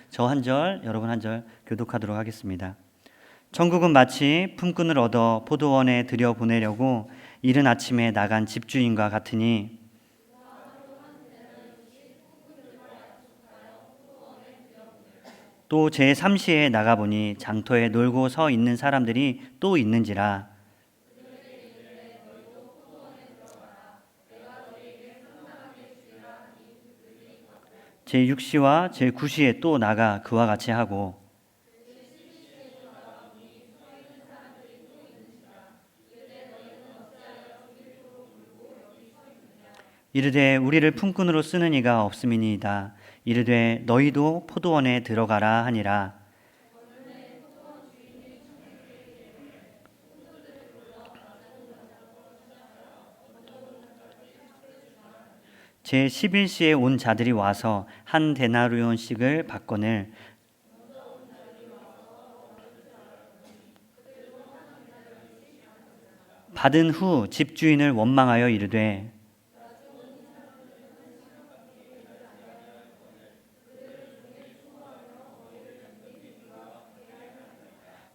저 한 절, 여러분 한 절 교독하도록 하겠습니다. 천국은 마치 품꾼을 얻어 포도원에 들여보내려고 이른 아침에 나간 집주인과 같으니 또 제3시에 나가보니 장터에 놀고 서 있는 사람들이 또 있는지라. 제6시와 제9시에 또 나가 그와 같이 하고 이르되 우리를 품꾼으로 쓰는 이가 없음이니이다. 이르되 너희도 포도원에 들어가라 하니라. 제11시에 온 자들이 와서 한 데나리온씩을 받거늘 받은 후 집주인을 원망하여 이르되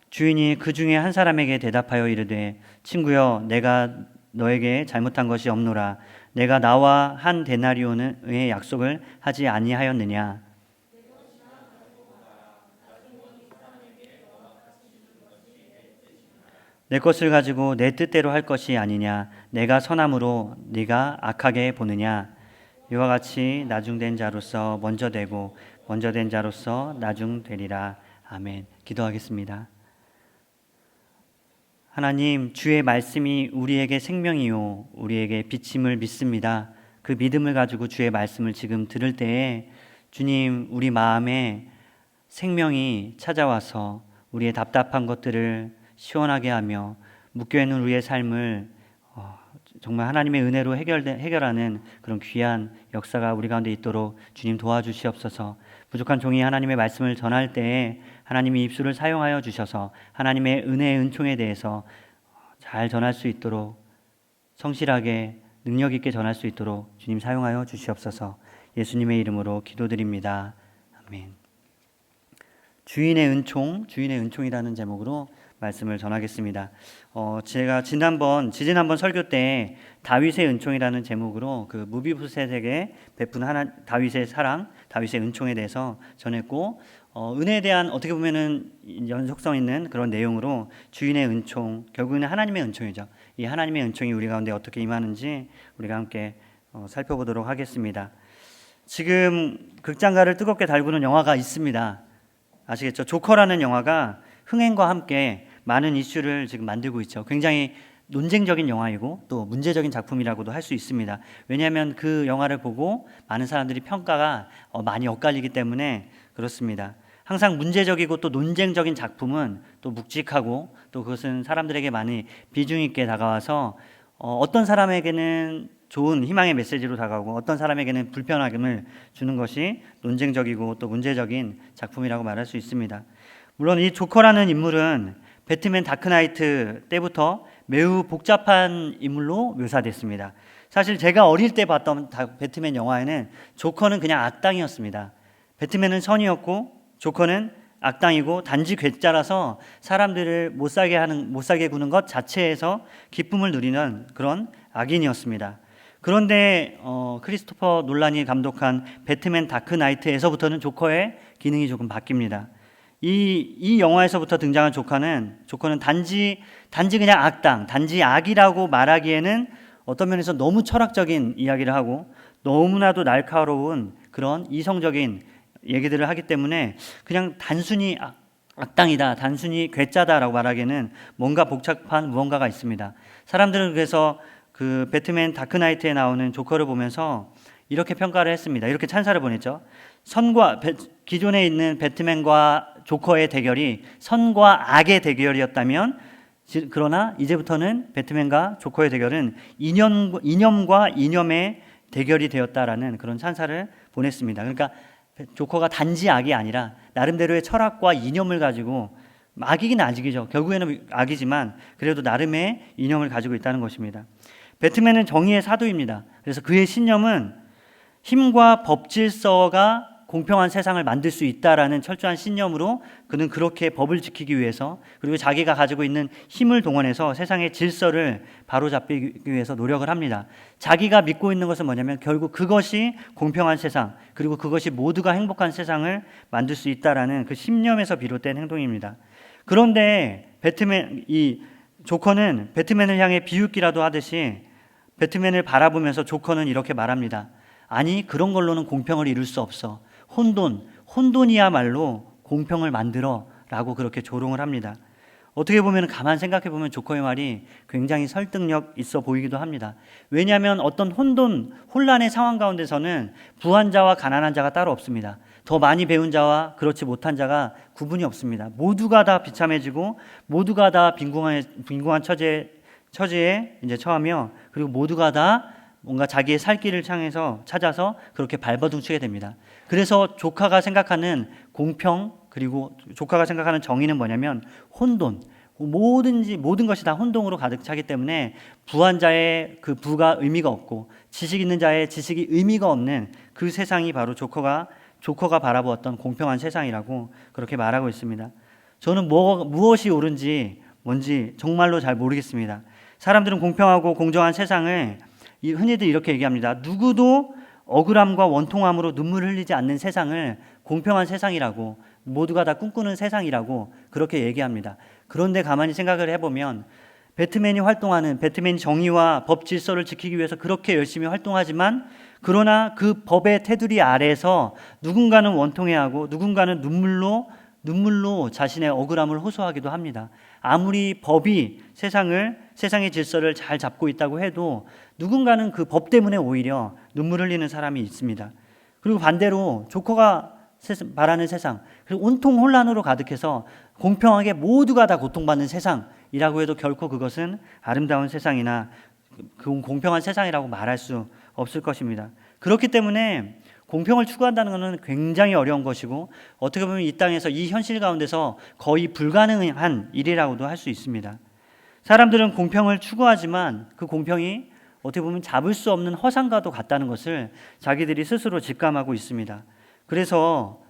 주인이 그 중에 한 사람에게 대답하여 이르되 친구여 내가 너에게 잘못한 것이 없노라. 내가 나와 한 데나리온의 약속을 하지 아니하였느냐. 내 것을 가지고 내 뜻대로 할 것이 아니냐. 내가 선함으로 네가 악하게 보느냐. 이와 같이 나중된 자로서 먼저 되고 먼저 된 자로서 나중되리라. 아멘. 기도하겠습니다. 하나님, 주의 말씀이 우리에게 생명이요 우리에게 빛임을 믿습니다. 그 믿음을 가지고 주의 말씀을 지금 들을 때에 주님, 우리 마음에 생명이 찾아와서 우리의 답답한 것들을 시원하게 하며 묶여있는 우리의 삶을 정말 하나님의 은혜로 해결하는 그런 귀한 역사가 우리 가운데 있도록 주님 도와주시옵소서. 부족한 종이 하나님의 말씀을 전할 때에 하나님이 입술을 사용하여 주셔서 하나님의 은혜의 은총에 대해서 잘 전할 수 있도록 성실하게 능력 있게 전할 수 있도록 주님 사용하여 주시옵소서. 예수님의 이름으로 기도드립니다. 아멘. 주인의 은총이라는 제목으로 말씀을 전하겠습니다. 제가 지난번 설교 때 다윗의 은총이라는 제목으로 그 무비보셋에게 베푼 다윗의 사랑, 다윗의 은총에 대해서 전했고 은혜에 대한 어떻게 보면은 연속성 있는 그런 내용으로 주인의 은총, 결국에는 하나님의 은총이죠. 이 하나님의 은총이 우리 가운데 어떻게 임하는지 우리가 함께 살펴보도록 하겠습니다. 지금 극장가를 뜨겁게 달구는 영화가 있습니다. 아시겠죠? 조커라는 영화가 흥행과 함께 많은 이슈를 지금 만들고 있죠. 굉장히 논쟁적인 영화이고 또 문제적인 작품이라고도 할 수 있습니다. 왜냐하면 그 영화를 보고 많은 사람들이 평가가 많이 엇갈리기 때문에 그렇습니다. 항상 문제적이고 또 논쟁적인 작품은 또 묵직하고 또 그것은 사람들에게 많이 비중 있게 다가와서 어떤 사람에게는 좋은 희망의 메시지로 다가오고 어떤 사람에게는 불편함을 주는 것이 논쟁적이고 또 문제적인 작품이라고 말할 수 있습니다. 물론 이 조커라는 인물은 배트맨 다크나이트 때부터 매우 복잡한 인물로 묘사됐습니다. 사실 제가 어릴 때 봤던 배트맨 영화에는 조커는 그냥 악당이었습니다. 배트맨은 선이었고 조커는 악당이고 단지 괴짜라서 사람들을 못 살게 구는 것 자체에서 기쁨을 누리는 그런 악인이었습니다. 그런데 크리스토퍼 놀란이 감독한 배트맨 다크나이트에서부터는 조커의 기능이 조금 바뀝니다. 이 영화에서부터 등장한 조커는 단지 그냥 악당, 단지 악이라고 말하기에는 어떤 면에서 너무 철학적인 이야기를 하고 너무나도 날카로운 그런 이성적인 얘기들을 하기 때문에 그냥 단순히 악당이다, 단순히 괴짜다라고 말하기에는 뭔가 복잡한 무언가가 있습니다. 사람들은 그래서 그 배트맨 다크나이트에 나오는 조커를 보면서 이렇게 평가를 했습니다. 이렇게 찬사를 보냈죠. 기존에 있는 배트맨과 조커의 대결이 선과 악의 대결이었다면, 그러나 이제부터는 배트맨과 조커의 대결은 이념과 이념의 대결이 되었다라는 그런 찬사를 보냈습니다. 그러니까 조커가 단지 악이 아니라 나름대로의 철학과 이념을 가지고, 악이긴 악이죠. 결국에는 악이지만 그래도 나름의 이념을 가지고 있다는 것입니다. 배트맨은 정의의 사도입니다. 그래서 그의 신념은 힘과 법 질서가 공평한 세상을 만들 수 있다라는 철저한 신념으로 그는 그렇게 법을 지키기 위해서 그리고 자기가 가지고 있는 힘을 동원해서 세상의 질서를 바로잡기 위해서 노력을 합니다. 자기가 믿고 있는 것은 뭐냐면 결국 그것이 공평한 세상 그리고 그것이 모두가 행복한 세상을 만들 수 있다라는 그 신념에서 비롯된 행동입니다. 그런데 이 조커는 배트맨을 향해 비웃기라도 하듯이 배트맨을 바라보면서 조커는 이렇게 말합니다. 아니 그런 걸로는 공평을 이룰 수 없어. 혼돈이야말로 공평을 만들어 라고 그렇게 조롱을 합니다. 어떻게 보면 가만 생각해 보면 조커의 말이 굉장히 설득력 있어 보이기도 합니다. 왜냐하면 어떤 혼란의 상황 가운데서는 부한 자와 가난한 자가 따로 없습니다. 더 많이 배운 자와 그렇지 못한 자가 구분이 없습니다. 모두가 다 비참해지고 모두가 다 빈궁한 처지에 이제 처하며 그리고 모두가 다 뭔가 자기의 살 길을 찾아서 그렇게 발버둥치게 됩니다. 그래서 조카가 생각하는 공평 그리고 조카가 생각하는 정의는 뭐냐면 혼돈, 모든 것이 다 혼동으로 가득 차기 때문에 부한 자의 그 부가 의미가 없고 지식 있는 자의 지식이 의미가 없는 그 세상이 바로 조커가 바라보았던 공평한 세상이라고 그렇게 말하고 있습니다. 저는 무엇이 옳은지 뭔지 정말로 잘 모르겠습니다. 사람들은 공평하고 공정한 세상을 흔히들 이렇게 얘기합니다. 누구도 억울함과 원통함으로 눈물을 흘리지 않는 세상을 공평한 세상이라고 모두가 다 꿈꾸는 세상이라고 그렇게 얘기합니다. 그런데 가만히 생각을 해보면 배트맨이 정의와 법 질서를 지키기 위해서 그렇게 열심히 활동하지만 그러나 그 법의 테두리 아래서 누군가는 원통해하고 누군가는 눈물로 자신의 억울함을 호소하기도 합니다. 아무리 법이 세상의 질서를 잘 잡고 있다고 해도 누군가는 그 법 때문에 오히려 눈물 흘리는 사람이 있습니다. 그리고 반대로 조커가 바라는 세상, 그리고 온통 혼란으로 가득해서 공평하게 모두가 다 고통받는 세상이라고 해도 결코 그것은 아름다운 세상이나 공평한 세상이라고 말할 수 없을 것입니다. 그렇기 때문에 공평을 추구한다는 것은 굉장히 어려운 것이고 어떻게 보면 이 땅에서 이 현실 가운데서 거의 불가능한 일이라고도 할 수 있습니다. 사람들은 공평을 추구하지만 그 공평이 어떻게 보면 잡을 수 없는 허상과도 같다는 것을 자기들이 스스로 직감하고 있습니다. 그래서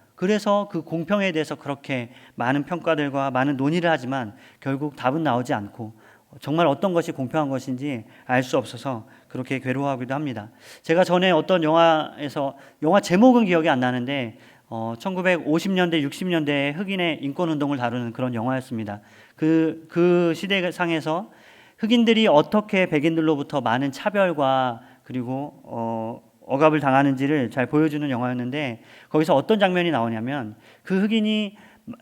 그 공평에 대해서 그렇게 많은 평가들과 많은 논의를 하지만 결국 답은 나오지 않고 정말 어떤 것이 공평한 것인지 알 수 없어서 그렇게 괴로워하기도 합니다. 제가 전에 어떤 영화 제목은 기억이 안 나는데 1950년대, 60년대에 흑인의 인권운동을 다루는 그런 영화였습니다. 그 시대상에서 흑인들이 어떻게 백인들로부터 많은 차별과 그리고 억압을 당하는지를 잘 보여주는 영화였는데 거기서 어떤 장면이 나오냐면 그 흑인이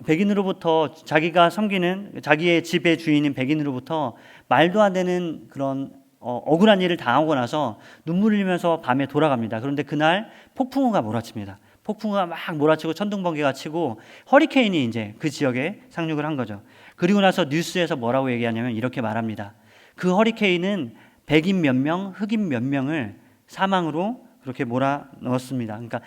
백인으로부터 자기가 섬기는 자기의 집의 주인인 백인으로부터 말도 안 되는 그런 억울한 일을 당하고 나서 눈물을 흘리면서 밤에 돌아갑니다. 그런데 그날 폭풍우가 몰아칩니다. 폭풍우가 막 몰아치고 천둥번개가 치고 허리케인이 이제 그 지역에 상륙을 한 거죠. 그리고 나서 뉴스에서 뭐라고 얘기하냐면 이렇게 말합니다. 그 허리케인은 백인 몇 명, 흑인 몇 명을 사망으로 그렇게 몰아넣었습니다. 그러니까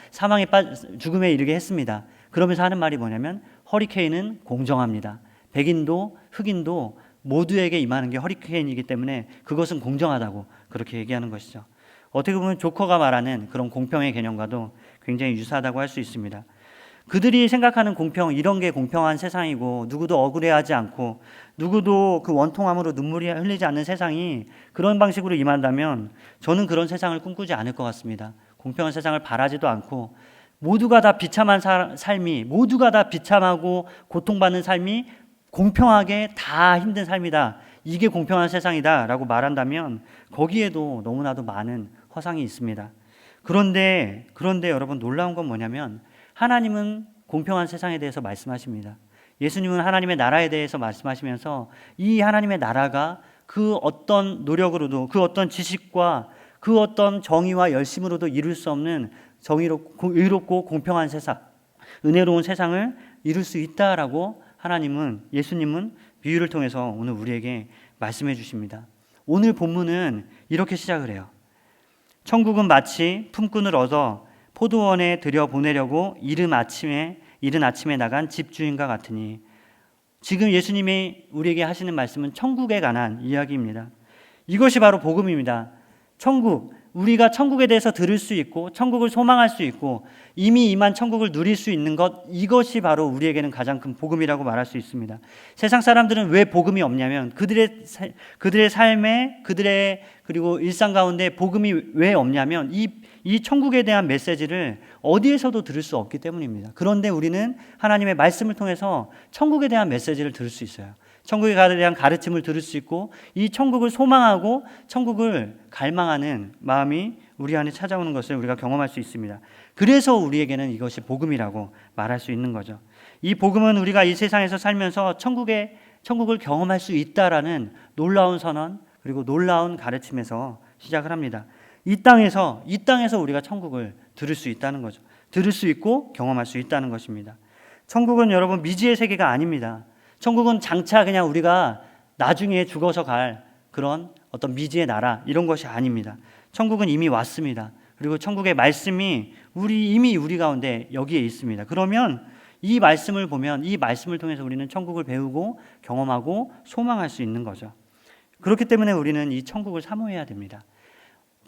죽음에 이르게 했습니다. 그러면서 하는 말이 뭐냐면 허리케인은 공정합니다. 백인도 흑인도 모두에게 임하는 게 허리케인이기 때문에 그것은 공정하다고 그렇게 얘기하는 것이죠. 어떻게 보면 조커가 말하는 그런 공평의 개념과도 굉장히 유사하다고 할 수 있습니다. 그들이 생각하는 공평, 이런 게 공평한 세상이고 누구도 억울해하지 않고 누구도 그 원통함으로 눈물이 흘리지 않는 세상이 그런 방식으로 임한다면 저는 그런 세상을 꿈꾸지 않을 것 같습니다. 공평한 세상을 바라지도 않고 모두가 다 비참한 삶이 모두가 다 비참하고 고통받는 삶이 공평하게 다 힘든 삶이다. 이게 공평한 세상이다 라고 말한다면 거기에도 너무나도 많은 허상이 있습니다. 그런데 여러분 놀라운 건 뭐냐면 하나님은 공평한 세상에 대해서 말씀하십니다. 예수님은 하나님의 나라에 대해서 말씀하시면서 이 하나님의 나라가 그 어떤 노력으로도 그 어떤 지식과 그 어떤 정의와 열심으로도 이룰 수 없는 의롭고 공평한 세상, 은혜로운 세상을 이룰 수 있다라고 예수님은 비유를 통해서 오늘 우리에게 말씀해 주십니다. 오늘 본문은 이렇게 시작을 해요. 천국은 마치 품꾼을 얻어 포도원에 들여보내려고 이른 아침에 나간 집주인과 같으니 지금 예수님이 우리에게 하시는 말씀은 천국에 관한 이야기입니다. 이것이 바로 복음입니다. 천국, 우리가 천국에 대해서 들을 수 있고 천국을 소망할 수 있고 이미 임한 천국을 누릴 수 있는 것, 이것이 바로 우리에게는 가장 큰 복음이라고 말할 수 있습니다. 세상 사람들은 왜 복음이 없냐면 그들의 삶에 그리고 일상 가운데 복음이 왜 없냐면 이 천국에 대한 메시지를 어디에서도 들을 수 없기 때문입니다. 그런데 우리는 하나님의 말씀을 통해서 천국에 대한 메시지를 들을 수 있어요. 천국에 대한 가르침을 들을 수 있고 이 천국을 소망하고 천국을 갈망하는 마음이 우리 안에 찾아오는 것을 우리가 경험할 수 있습니다. 그래서 우리에게는 이것이 복음이라고 말할 수 있는 거죠. 이 복음은 우리가 이 세상에서 살면서 천국을 경험할 수 있다라는 놀라운 선언 그리고 놀라운 가르침에서 시작을 합니다. 이 땅에서 우리가 천국을 들을 수 있다는 거죠. 들을 수 있고 경험할 수 있다는 것입니다. 천국은 여러분 미지의 세계가 아닙니다. 천국은 장차 그냥 우리가 나중에 죽어서 갈 그런 어떤 미지의 나라 이런 것이 아닙니다. 천국은 이미 왔습니다. 그리고 천국의 말씀이 이미 우리 가운데 여기에 있습니다. 그러면 이 말씀을 보면 이 말씀을 통해서 우리는 천국을 배우고 경험하고 소망할 수 있는 거죠. 그렇기 때문에 우리는 이 천국을 사모해야 됩니다.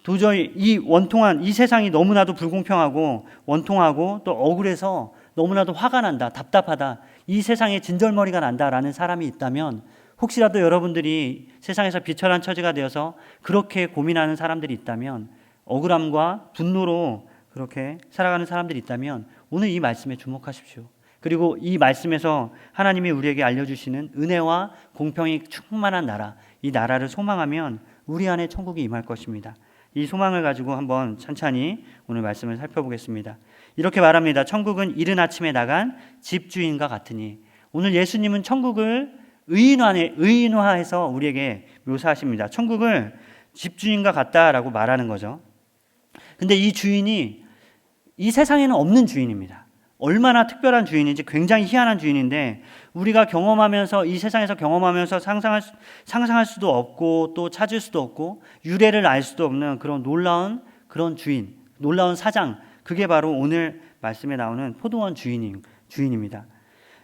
도저히 이 세상이 너무나도 불공평하고 원통하고 또 억울해서 너무나도 화가 난다, 답답하다, 이 세상에 진절머리가 난다라는 사람이 있다면 혹시라도 여러분들이 세상에서 비천한 처지가 되어서 그렇게 고민하는 사람들이 있다면 억울함과 분노로 그렇게 살아가는 사람들이 있다면 오늘 이 말씀에 주목하십시오. 그리고 이 말씀에서 하나님이 우리에게 알려주시는 은혜와 공평이 충만한 나라, 이 나라를 소망하면 우리 안에 천국이 임할 것입니다. 이 소망을 가지고 한번 천천히 오늘 말씀을 살펴보겠습니다. 이렇게 말합니다. 천국은 이른 아침에 나간 집주인과 같으니. 오늘 예수님은 천국을 의인화해서 우리에게 묘사하십니다. 천국을 집주인과 같다라고 말하는 거죠. 근데 이 주인이 이 세상에는 없는 주인입니다. 얼마나 특별한 주인인지 굉장히 희한한 주인인데 우리가 경험하면서 이 세상에서 경험하면서 상상할 수도 없고 또 찾을 수도 없고 유래를 알 수도 없는 그런 놀라운 그런 주인, 놀라운 사장, 그게 바로 오늘 말씀에 나오는 포도원 주인입니다.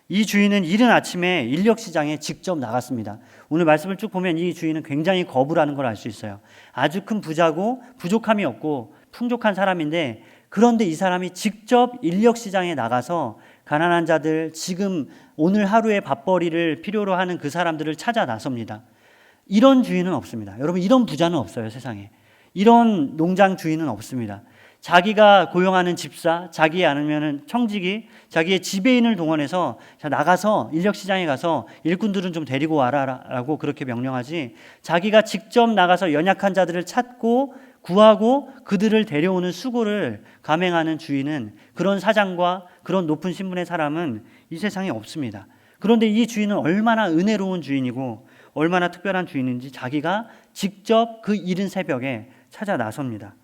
이 주인은 이른 아침에 인력시장에 직접 나갔습니다. 오늘 말씀을 쭉 보면 이 주인은 굉장히 거부라는 걸 알 수 있어요. 아주 큰 부자고 부족함이 없고 풍족한 사람인데 그런데 이 사람이 직접 인력시장에 나가서 가난한 자들, 지금 오늘 하루의 밥벌이를 필요로 하는 그 사람들을 찾아 나섭니다. 이런 주인은 없습니다. 여러분, 이런 부자는 없어요, 세상에. 이런 농장 주인은 없습니다. 자기가 고용하는 집사, 자기 아니면은 청지기, 자기의 지배인을 동원해서 나가서 인력시장에 가서 일꾼들은 좀 데리고 와라라고 그렇게 명령하지, 자기가 직접 나가서 연약한 자들을 찾고 구하고 그들을 데려오는 수고를 감행하는 주인은, 그런 사장과 그런 높은 신분의 사람은 이 세상에 없습니다. 그런데 이 주인은 얼마나 은혜로운 주인이고 얼마나 특별한 주인인지 자기가 직접 그 이른 새벽에 찾아 나섭니다.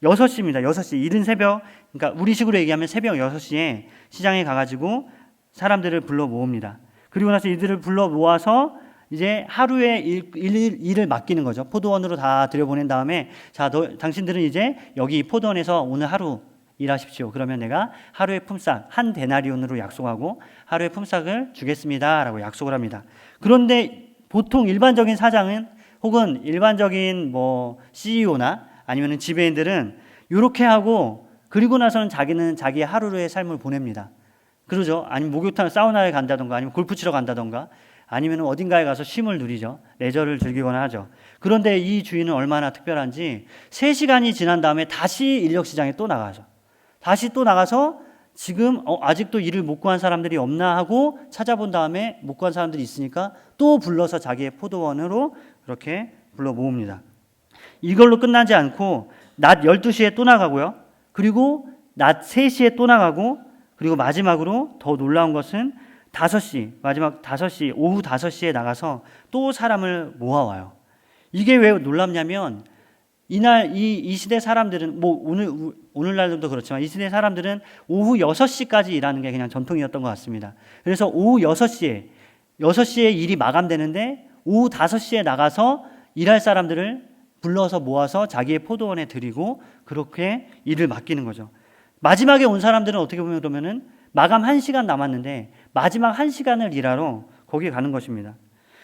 6시입니다. 6시, 이른 새벽, 그러니까 우리 식으로 얘기하면 새벽 6시에 시장에 가가지고 사람들을 불러 모읍니다. 그리고 나서 이들을 불러 모아서 이제 하루의 일을 맡기는 거죠. 포도원으로 다 들여보낸 다음에, 자, 당신들은 이제 여기 포도원에서 오늘 하루 일하십시오. 그러면 내가 하루의 품삯 한 데나리온으로 약속하고 하루의 품삯을 주겠습니다 라고 약속을 합니다. 그런데 보통 일반적인 사장은 혹은 일반적인 CEO나 아니면 지배인들은 이렇게 하고 그리고 나서는 자기는 자기의 하루의 삶을 보냅니다. 그러죠. 아니면 목욕탕 사우나에 간다던가 아니면 골프 치러 간다던가 아니면 어딘가에 가서 쉼을 누리죠. 레저를 즐기거나 하죠. 그런데 이 주인은 얼마나 특별한지 3시간이 지난 다음에 다시 인력시장에 또 나가죠. 다시 또 나가서 지금 아직도 일을 못 구한 사람들이 없나 하고 찾아본 다음에 못 구한 사람들이 있으니까 또 불러서 자기의 포도원으로 그렇게 불러 모읍니다. 이걸로 끝나지 않고 낮 12시에 또 나가고요. 그리고 낮 3시에 또 나가고, 그리고 마지막으로 더 놀라운 것은 5시, 마지막 5시, 오후 5시에 나가서 또 사람을 모아와요. 이게 왜 놀랍냐면 이날 이 시대 사람들은 오늘날도 그렇지만 이 시대 사람들은 오후 6시까지 일하는 게 그냥 전통이었던 것 같습니다. 그래서 오후 6시에 일이 마감되는데 오후 5시에 나가서 일할 사람들을 불러서 모아서 자기의 포도원에 들이고 그렇게 일을 맡기는 거죠. 마지막에 온 사람들은 어떻게 보면 그러면은 마감 1시간 남았는데 마지막 1시간을 일하러 거기 가는 것입니다.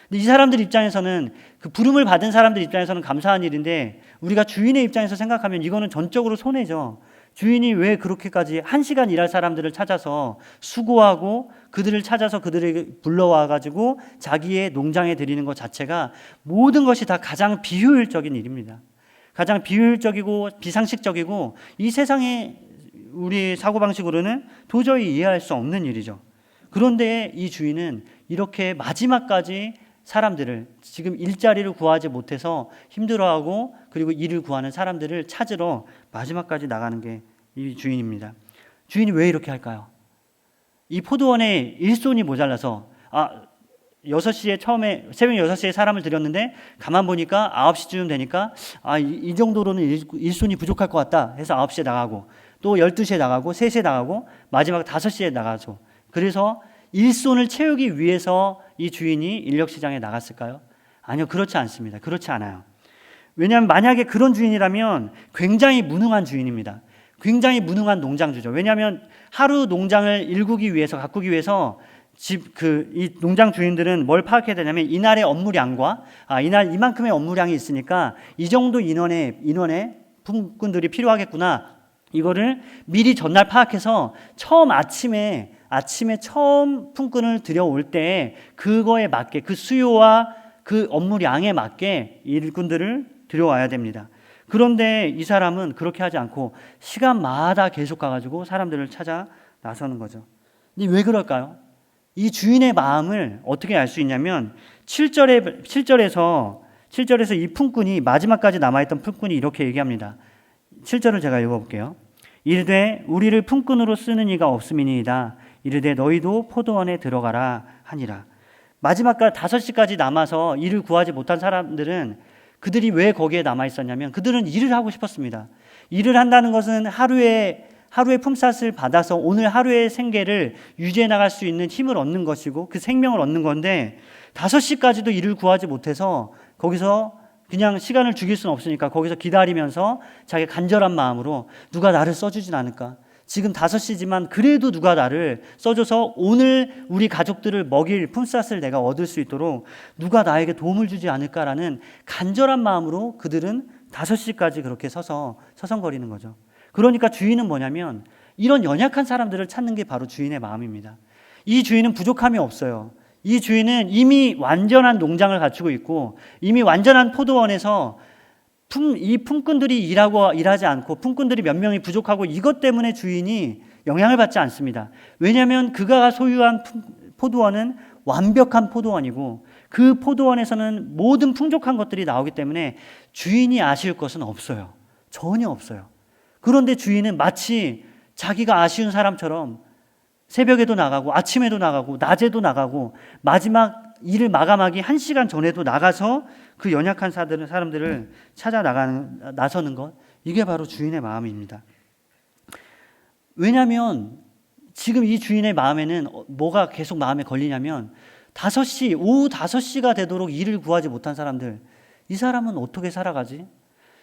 근데 이 사람들 입장에서는 그 부름을 받은 사람들 입장에서는 감사한 일인데 우리가 주인의 입장에서 생각하면 이거는 전적으로 손해죠. 주인이 왜 그렇게까지 1시간 일할 사람들을 찾아서 수고하고 그들을 찾아서 그들에게 불러와 가지고 자기의 농장에 들이는 것 자체가 모든 것이 다 가장 비효율적인 일입니다. 가장 비효율적이고 비상식적이고 이 세상에 우리 사고방식으로는 도저히 이해할 수 없는 일이죠. 그런데 이 주인은 이렇게 마지막까지 사람들을 지금 일자리를 구하지 못해서 힘들어하고 그리고 일을 구하는 사람들을 찾으러 마지막까지 나가는 게 이 주인입니다. 주인이 왜 이렇게 할까요? 이 포도원에 일손이 모자라서 6시에 처음에 새벽 6시에 사람을 들였는데 가만 보니까 9시쯤 되니까 이 정도로는 일손이 부족할 것 같다 해서 9시에 나가고 또 12시에 나가고 3시에 나가고 마지막 5시에 나가서 그래서 일손을 채우기 위해서 이 주인이 인력시장에 나갔을까요? 아니요, 그렇지 않습니다. 그렇지 않아요. 왜냐하면 만약에 그런 주인이라면 굉장히 무능한 주인입니다. 굉장히 무능한 농장주죠. 왜냐하면 하루 농장을 일구기 위해서 가꾸기 위해서 이 농장 주인들은 뭘 파악해야 되냐면 이날의 업무량과 이날 이만큼의 업무량이 있으니까 이 정도 인원의 품꾼들이 필요하겠구나. 이거를 미리 전날 파악해서 처음 아침에 처음 품꾼을 들여올 때 그거에 맞게 그 수요와 그 업무량에 맞게 일꾼들을 들여와야 됩니다. 그런데 이 사람은 그렇게 하지 않고 시간마다 계속 가가지고 사람들을 찾아 나서는 거죠. 근데 왜 그럴까요? 이 주인의 마음을 어떻게 알 수 있냐면 7절에서 이 품꾼이 마지막까지 남아있던 품꾼이 이렇게 얘기합니다. 7절을 제가 읽어볼게요. 이르되 우리를 품꾼으로 쓰는 이가 없음이니이다. 이르되 너희도 포도원에 들어가라 하니라. 마지막까지 5시까지 남아서 일을 구하지 못한 사람들은 그들이 왜 거기에 남아 있었냐면 그들은 일을 하고 싶었습니다. 일을 한다는 것은 하루의 품삯을 받아서 오늘 하루의 생계를 유지해 나갈 수 있는 힘을 얻는 것이고 그 생명을 얻는 건데 5시까지도 일을 구하지 못해서 거기서 그냥 시간을 죽일 수는 없으니까 거기서 기다리면서 자기 간절한 마음으로 누가 나를 써주진 않을까? 지금 5시지만 그래도 누가 나를 써줘서 오늘 우리 가족들을 먹일 품삯을 내가 얻을 수 있도록 누가 나에게 도움을 주지 않을까라는 간절한 마음으로 그들은 5시까지 그렇게 서성거리는 거죠. 그러니까 주인은 뭐냐면 이런 연약한 사람들을 찾는 게 바로 주인의 마음입니다. 이 주인은 부족함이 없어요. 이 주인은 이미 완전한 농장을 갖추고 있고 이미 완전한 포도원에서 이 품꾼들이 일하지 않고 품꾼들이 몇 명이 부족하고 이것 때문에 주인이 영향을 받지 않습니다. 왜냐하면 그가 소유한 포도원은 완벽한 포도원이고 그 포도원에서는 모든 풍족한 것들이 나오기 때문에 주인이 아쉬울 것은 없어요. 전혀 없어요. 그런데 주인은 마치 자기가 아쉬운 사람처럼 새벽에도 나가고 아침에도 나가고 낮에도 나가고 마지막 일을 마감하기 1시간 전에도 나가서 그 연약한 사람들을 찾아 나서는 것, 이게 바로 주인의 마음입니다. 왜냐하면 지금 이 주인의 마음에는 뭐가 계속 마음에 걸리냐면 오후 5시가 되도록 일을 구하지 못한 사람들, 이 사람은 어떻게 살아가지?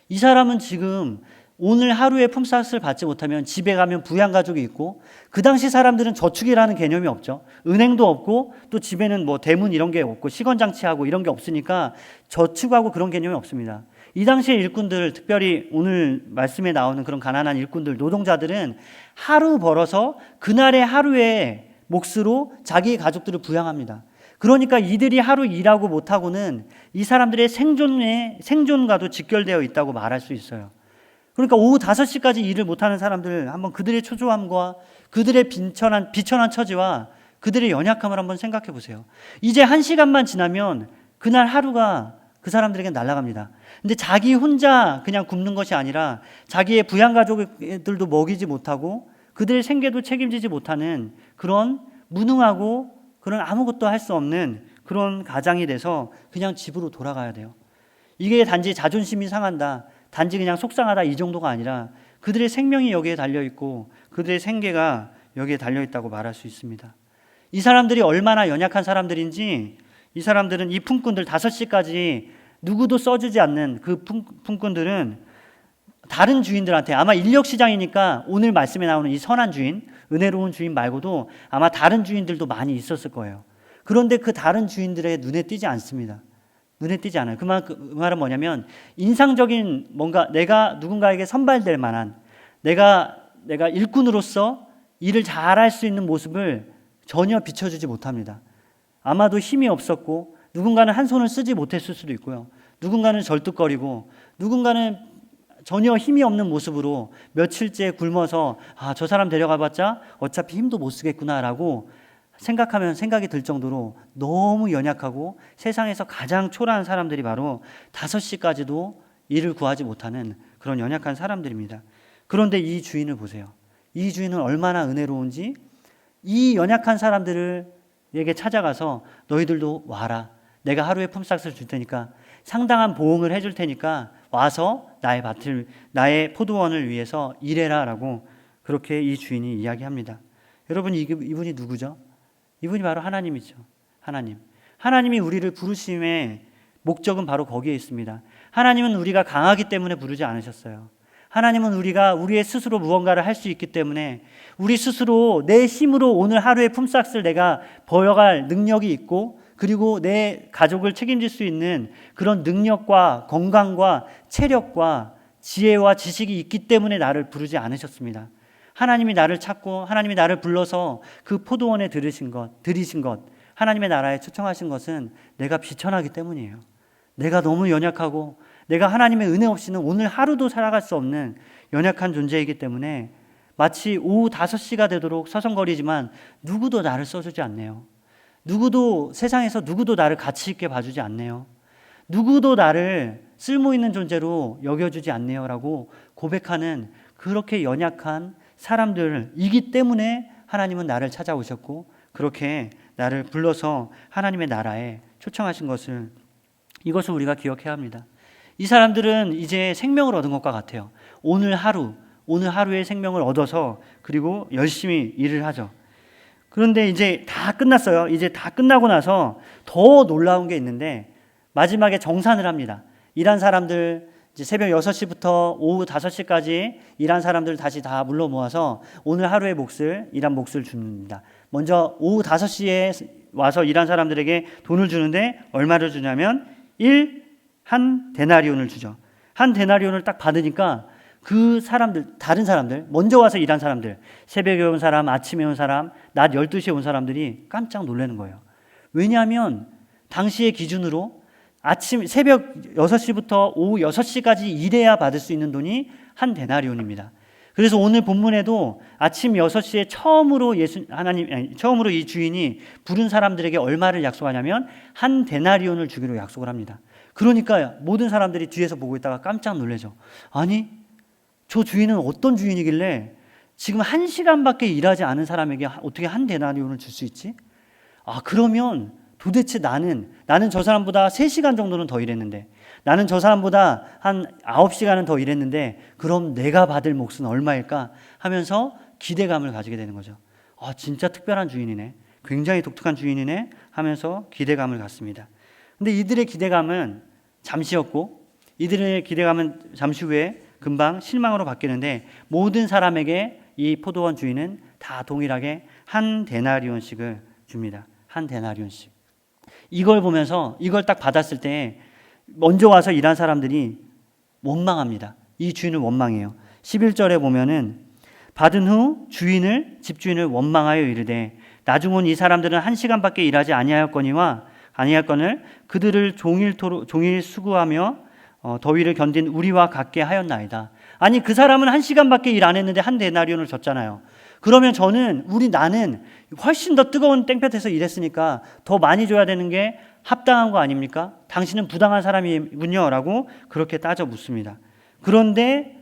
이 사람은 지금 오늘 하루의 품삯을 받지 못하면 집에 가면 부양가족이 있고 그 당시 사람들은 저축이라는 개념이 없죠. 은행도 없고 또 집에는 뭐 대문 이런 게 없고 시건장치하고 이런 게 없으니까 저축하고 그런 개념이 없습니다. 이 당시의 일꾼들, 특별히 오늘 말씀에 나오는 그런 가난한 일꾼들, 노동자들은 하루 벌어서 그날의 하루의 몫으로 자기 가족들을 부양합니다. 그러니까 이들이 하루 일하고 못하고는 이 사람들의 생존과도 직결되어 있다고 말할 수 있어요. 그러니까 오후 5시까지 일을 못하는 사람들 한번 그들의 초조함과 그들의 비천한 처지와 그들의 연약함을 한번 생각해 보세요. 이제 1시간만 지나면 그날 하루가 그 사람들에게 날아갑니다. 근데 자기 혼자 그냥 굶는 것이 아니라 자기의 부양가족들도 먹이지 못하고 그들의 생계도 책임지지 못하는 그런 무능하고 그런 아무것도 할 수 없는 그런 가장이 돼서 그냥 집으로 돌아가야 돼요. 이게 단지 자존심이 상한다, 단지 그냥 속상하다 이 정도가 아니라 그들의 생명이 여기에 달려있고 그들의 생계가 여기에 달려있다고 말할 수 있습니다. 이 사람들이 얼마나 연약한 사람들인지 이 사람들은 이 품꾼들 5시까지 누구도 써주지 않는 그 품꾼들은 다른 주인들한테 아마 인력시장이니까 오늘 말씀에 나오는 이 선한 주인, 은혜로운 주인 말고도 아마 다른 주인들도 많이 있었을 거예요. 그런데 그 다른 주인들의 눈에 띄지 않습니다. 눈에 띄지 않아요. 그 말은 뭐냐면 인상적인 뭔가 내가 누군가에게 선발될 만한 내가 일꾼으로서 일을 잘할 수 있는 모습을 전혀 비춰주지 못합니다. 아마도 힘이 없었고 누군가는 한 손을 쓰지 못했을 수도 있고요. 누군가는 절뚝거리고 누군가는 전혀 힘이 없는 모습으로 며칠째 굶어서 저 사람 데려가봤자 어차피 힘도 못 쓰겠구나라고 생각하면 생각이 들 정도로 너무 연약하고 세상에서 가장 초라한 사람들이 바로 5시까지도 일을 구하지 못하는 그런 연약한 사람들입니다. 그런데 이 주인을 보세요. 이 주인은 얼마나 은혜로운지 이 연약한 사람들에게 찾아가서 너희들도 와라. 내가 하루에 품삯을 줄 테니까 상당한 보응을 해줄 테니까 와서 나의 포도원을 위해서 일해라 라고 그렇게 이 주인이 이야기합니다. 여러분 이분이 누구죠? 이분이 바로 하나님이죠. 하나님이 우리를 부르심의 목적은 바로 거기에 있습니다. 하나님은 우리가 강하기 때문에 부르지 않으셨어요. 하나님은 우리가 우리의 스스로 무언가를 할 수 있기 때문에 우리 스스로 내 힘으로 오늘 하루의 품삯을 내가 벌어갈 능력이 있고 그리고 내 가족을 책임질 수 있는 그런 능력과 건강과 체력과 지혜와 지식이 있기 때문에 나를 부르지 않으셨습니다. 하나님이 나를 찾고 하나님이 나를 불러서 그 포도원에 들이신 것, 하나님의 나라에 초청하신 것은 내가 비천하기 때문이에요. 내가 너무 연약하고 내가 하나님의 은혜 없이는 오늘 하루도 살아갈 수 없는 연약한 존재이기 때문에 마치 오후 5시가 되도록 서성거리지만 누구도 나를 써주지 않네요. 세상에서 누구도 나를 가치 있게 봐주지 않네요. 누구도 나를 쓸모있는 존재로 여겨주지 않네요 라고 고백하는 그렇게 연약한 사람들이기 때문에 하나님은 나를 찾아오셨고 그렇게 나를 불러서 하나님의 나라에 초청하신 이것을 우리가 기억해야 합니다. 이 사람들은 이제 생명을 얻은 것과 같아요. 오늘 하루의 생명을 얻어서 그리고 열심히 일을 하죠. 그런데 이제 다 끝났어요. 이제 다 끝나고 나서 더 놀라운 게 있는데 마지막에 정산을 합니다. 일한 사람들 이제 새벽 6시부터 오후 5시까지 일한 사람들 다시 다 물러 모아서 오늘 하루의 일한 몫을 줍니다. 먼저 오후 5시에 와서 일한 사람들에게 돈을 주는데 얼마를 주냐면 한 데나리온을 주죠. 한 데나리온을 딱 받으니까 그 사람들, 다른 사람들, 먼저 와서 일한 사람들, 새벽에 온 사람, 아침에 온 사람, 낮 12시에 온 사람들이 깜짝 놀라는 거예요. 왜냐하면 당시의 기준으로 새벽 6시부터 오후 6시까지 일해야 받을 수 있는 돈이 한 데나리온입니다. 그래서 오늘 본문에도 아침 6시에 처음으로 이 주인이 부른 사람들에게 얼마를 약속하냐면 한 데나리온을 주기로 약속을 합니다. 그러니까 모든 사람들이 뒤에서 보고 있다가 깜짝 놀라죠. 아니, 저 주인은 어떤 주인이길래 지금 1시간밖에 일하지 않은 사람에게 어떻게 한 데나리온을 줄 수 있지? 그러면 도대체 나는 저 사람보다 3시간 정도는 더 일했는데 나는 저 사람보다 한 9시간은 더 일했는데 그럼 내가 받을 몫은 얼마일까 하면서 기대감을 가지게 되는 거죠. 진짜 특별한 주인이네. 굉장히 독특한 주인이네 하면서 기대감을 갖습니다. 근데 이들의 기대감은 잠시였고 이들의 기대감은 잠시 후에 금방 실망으로 바뀌는데 모든 사람에게 이 포도원 주인은 다 동일하게 한 데나리온씩을 줍니다. 한 데나리온씩. 이걸 보면서 이걸 딱 받았을 때 먼저 와서 일한 사람들이 원망합니다. 이 주인을 원망해요. 11절에 보면은 받은 후 집주인을 원망하여 이르되 나중 온 이 사람들은 1시간밖에 일하지 아니하였거늘 그들을 종일 수고하며 더위를 견딘 우리와 같게 하였나이다. 아니 그 사람은 1시간밖에 일 안 했는데 한 데나리온을 줬잖아요. 그러면 나는 훨씬 더 뜨거운 땡볕에서 일했으니까 더 많이 줘야 되는 게 합당한 거 아닙니까? 당신은 부당한 사람이군요 라고 그렇게 따져 묻습니다. 그런데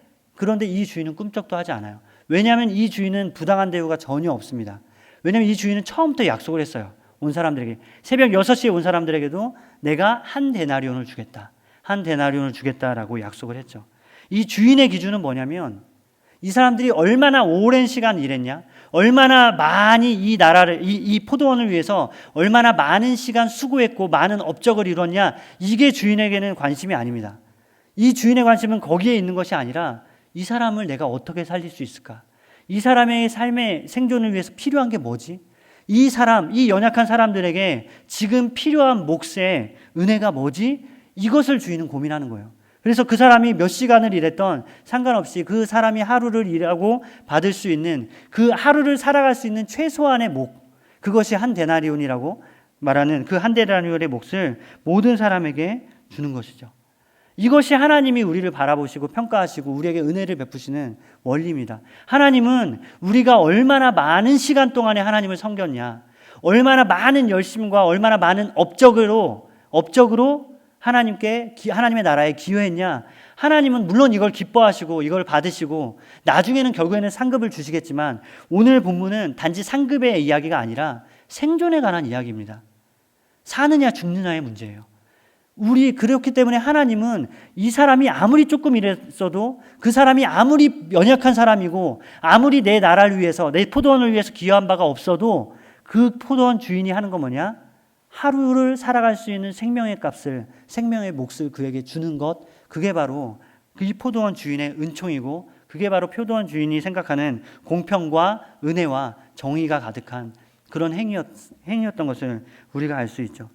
이 주인은 꿈쩍도 하지 않아요. 왜냐하면 이 주인은 부당한 대우가 전혀 없습니다. 왜냐하면 이 주인은 처음부터 약속을 했어요. 온 사람들에게 새벽 6시에 온 사람들에게도 내가 한 데나리온을 주겠다라고 약속을 했죠. 이 주인의 기준은 뭐냐면 이 사람들이 얼마나 오랜 시간 일했냐, 얼마나 많이 이 포도원을 위해서 얼마나 많은 시간 수고했고 많은 업적을 이뤘냐, 이게 주인에게는 관심이 아닙니다. 이 주인의 관심은 거기에 있는 것이 아니라 이 사람을 내가 어떻게 살릴 수 있을까? 이 사람의 삶의 생존을 위해서 필요한 게 뭐지? 이 사람, 이 연약한 사람들에게 지금 필요한 몫의 은혜가 뭐지? 이것을 주인은 고민하는 거예요. 그래서 그 사람이 몇 시간을 일했던 상관없이 그 사람이 하루를 일하고 받을 수 있는, 그 하루를 살아갈 수 있는 최소한의 몫, 그것이 한 데나리온이라고 말하는 그 한 데나리온의 몫을 모든 사람에게 주는 것이죠. 이것이 하나님이 우리를 바라보시고 평가하시고 우리에게 은혜를 베푸시는 원리입니다. 하나님은 우리가 얼마나 많은 시간 동안에 하나님을 섬겼냐, 얼마나 많은 열심과 얼마나 많은 업적으로 하나님의 나라에 기여했냐. 하나님은 물론 이걸 기뻐하시고 이걸 받으시고 나중에는 결국에는 상급을 주시겠지만, 오늘 본문은 단지 상급의 이야기가 아니라 생존에 관한 이야기입니다. 사느냐 죽느냐의 문제예요. 그렇기 때문에 하나님은 이 사람이 아무리 조금 일했어도, 그 사람이 아무리 연약한 사람이고 아무리 내 나라를 위해서, 내 포도원을 위해서 기여한 바가 없어도 그 포도원 주인이 하는 건 뭐냐? 하루를 살아갈 수 있는 생명의 값을, 생명의 몫을 그에게 주는 것, 그게 바로 그 포도원 주인의 은총이고, 그게 바로 포도원 주인이 생각하는 공평과 은혜와 정의가 가득한 그런 행위였던 것을 우리가 알 수 있죠.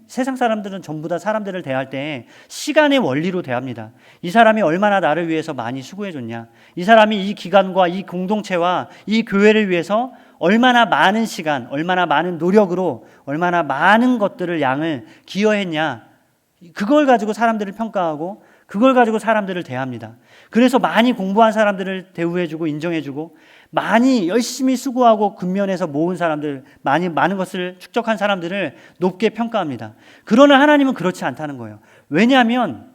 세상 사람들은 전부 다 사람들을 대할 때 시간의 원리로 대합니다. 이 사람이 얼마나 나를 위해서 많이 수고해줬냐, 이 사람이 이 기관과 이 공동체와 이 교회를 위해서 얼마나 많은 시간, 얼마나 많은 노력으로 얼마나 많은 것들을 양을 기여했냐, 그걸 가지고 사람들을 평가하고 그걸 가지고 사람들을 대합니다. 그래서 많이 공부한 사람들을 대우해주고 인정해주고, 많이 열심히 수고하고 근면해서 모은 사람들, 많은 것을 축적한 사람들을 높게 평가합니다. 그러나 하나님은 그렇지 않다는 거예요. 왜냐하면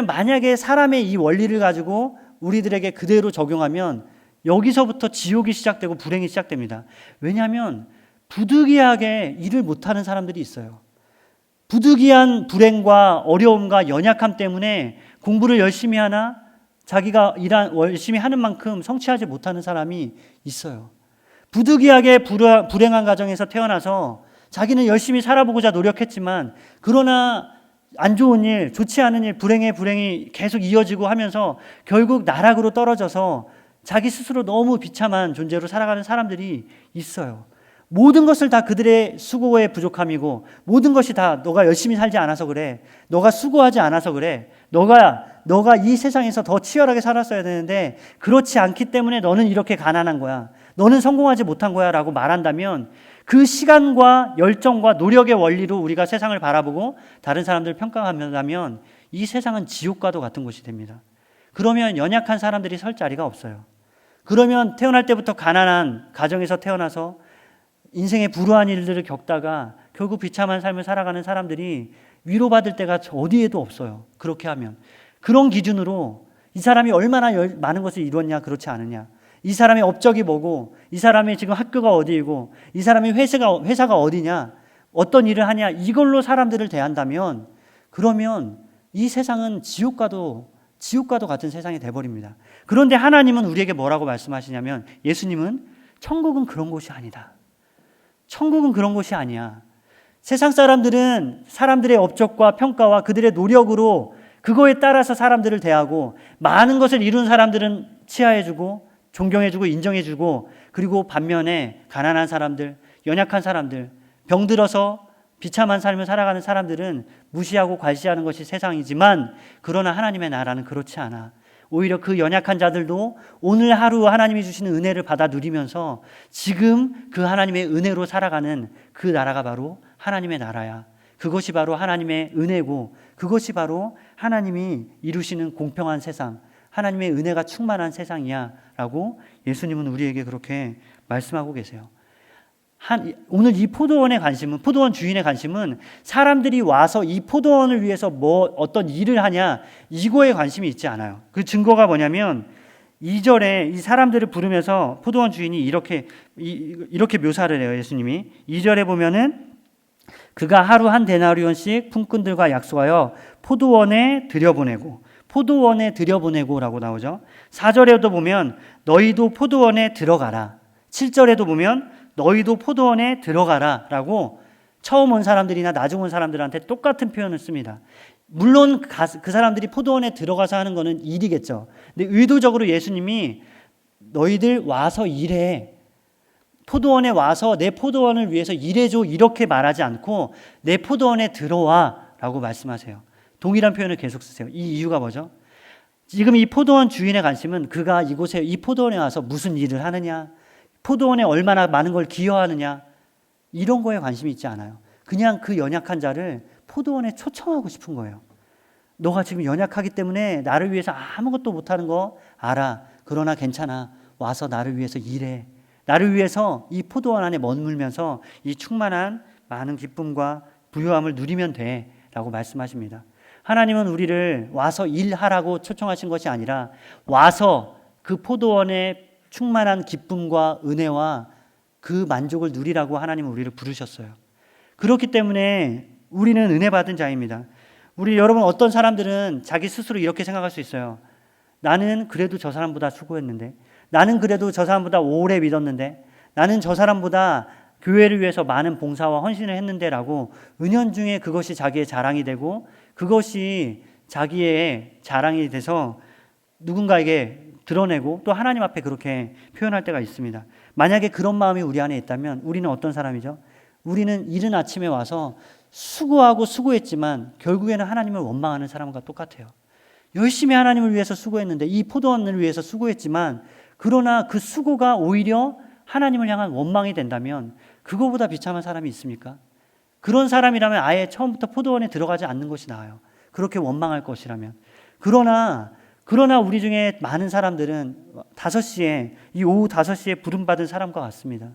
만약에 사람의 이 원리를 가지고 우리들에게 그대로 적용하면 여기서부터 지옥이 시작되고 불행이 시작됩니다. 왜냐하면 부득이하게 일을 못하는 사람들이 있어요. 부득이한 불행과 어려움과 연약함 때문에 공부를 열심히 하나 자기가 열심히 하는 만큼 성취하지 못하는 사람이 있어요. 부득이하게 불행한 가정에서 태어나서 자기는 열심히 살아보고자 노력했지만, 그러나 안 좋은 일, 좋지 않은 일, 불행이 계속 이어지고 하면서 결국 나락으로 떨어져서 자기 스스로 너무 비참한 존재로 살아가는 사람들이 있어요. 모든 것을 다 그들의 수고의 부족함이고, 모든 것이 다 너가 열심히 살지 않아서 그래, 너가 수고하지 않아서 그래, 너가 이 세상에서 더 치열하게 살았어야 되는데 그렇지 않기 때문에 너는 이렇게 가난한 거야, 너는 성공하지 못한 거야 라고 말한다면, 그 시간과 열정과 노력의 원리로 우리가 세상을 바라보고 다른 사람들을 평가한다면 이 세상은 지옥과도 같은 곳이 됩니다. 그러면 연약한 사람들이 설 자리가 없어요. 그러면 태어날 때부터 가난한 가정에서 태어나서 인생의 불우한 일들을 겪다가 결국 비참한 삶을 살아가는 사람들이 위로받을 데가 어디에도 없어요. 그렇게 하면 그런 기준으로 이 사람이 얼마나 많은 것을 이루었냐, 그렇지 않느냐, 이 사람의 업적이 뭐고, 이 사람이 지금 학교가 어디이고, 이 사람이 회사가 어디냐, 어떤 일을 하냐, 이걸로 사람들을 대한다면, 그러면 이 세상은 지옥과도 같은 세상이 돼버립니다. 그런데 하나님은 우리에게 뭐라고 말씀하시냐면, 예수님은 천국은 그런 곳이 아니다. 천국은 그런 곳이 아니야. 세상 사람들은 사람들의 업적과 평가와 그들의 노력으로 그거에 따라서 사람들을 대하고, 많은 것을 이룬 사람들은 치하해주고 존경해주고 인정해주고, 그리고 반면에 가난한 사람들, 연약한 사람들, 병들어서 비참한 삶을 살아가는 사람들은 무시하고 괄시하는 것이 세상이지만, 그러나 하나님의 나라는 그렇지 않아. 오히려 그 연약한 자들도 오늘 하루 하나님이 주시는 은혜를 받아 누리면서 지금 그 하나님의 은혜로 살아가는 그 나라가 바로 하나님의 나라야. 그것이 바로 하나님의 은혜고, 그것이 바로 하나님이 이루시는 공평한 세상, 하나님의 은혜가 충만한 세상이야 라고 예수님은 우리에게 그렇게 말씀하고 계세요. 오늘 이 포도원 주인의 관심은 사람들이 와서 이 포도원을 위해서 어떤 일을 하냐, 이거에 관심이 있지 않아요. 그 증거가 뭐냐면 2절에 이 사람들을 부르면서 포도원 주인이 이렇게 묘사를 해요. 예수님이 2절에 보면은 그가 하루 한 데나리온씩 품꾼들과 약속하여 포도원에 들여보내고 라고 나오죠. 4절에도 보면 너희도 포도원에 들어가라. 7절에도 보면 너희도 포도원에 들어가라 라고 처음 온 사람들이나 나중 온 사람들한테 똑같은 표현을 씁니다. 물론 그 사람들이 포도원에 들어가서 하는 거는 일이겠죠. 근데 의도적으로 예수님이 너희들 와서 일해, 포도원에 와서 내 포도원을 위해서 일해줘 이렇게 말하지 않고 내 포도원에 들어와 라고 말씀하세요. 동일한 표현을 계속 쓰세요. 이 이유가 뭐죠? 지금 이 포도원 주인의 관심은 그가 이곳에 이 포도원에 와서 무슨 일을 하느냐, 포도원에 얼마나 많은 걸 기여하느냐, 이런 거에 관심이 있지 않아요. 그냥 그 연약한 자를 포도원에 초청하고 싶은 거예요. 너가 지금 연약하기 때문에 나를 위해서 아무것도 못하는 거 알아. 그러나 괜찮아. 와서 나를 위해서 일해. 나를 위해서 이 포도원 안에 머물면서 이 충만한 많은 기쁨과 부유함을 누리면 돼 라고 말씀하십니다. 하나님은 우리를 와서 일하라고 초청하신 것이 아니라 와서 그 포도원의 충만한 기쁨과 은혜와 그 만족을 누리라고 하나님은 우리를 부르셨어요. 그렇기 때문에 우리는 은혜 받은 자입니다. 우리 여러분, 어떤 사람들은 자기 스스로 이렇게 생각할 수 있어요. 나는 그래도 저 사람보다 수고했는데, 나는 그래도 저 사람보다 오래 믿었는데, 나는 저 사람보다 교회를 위해서 많은 봉사와 헌신을 했는데 라고 은연중에 그것이 자기의 자랑이 되고 그것이 자기의 자랑이 돼서 누군가에게 드러내고 또 하나님 앞에 그렇게 표현할 때가 있습니다. 만약에 그런 마음이 우리 안에 있다면 우리는 어떤 사람이죠? 우리는 이른 아침에 와서 수고하고 수고했지만 결국에는 하나님을 원망하는 사람과 똑같아요. 열심히 하나님을 위해서 수고했는데, 이 포도원을 위해서 수고했지만 그러나 그 수고가 오히려 하나님을 향한 원망이 된다면 그거보다 비참한 사람이 있습니까? 그런 사람이라면 아예 처음부터 포도원에 들어가지 않는 것이 나아요. 그렇게 원망할 것이라면. 그러나 우리 중에 많은 사람들은 5시에, 이 오후 5시에 부름받은 사람과 같습니다.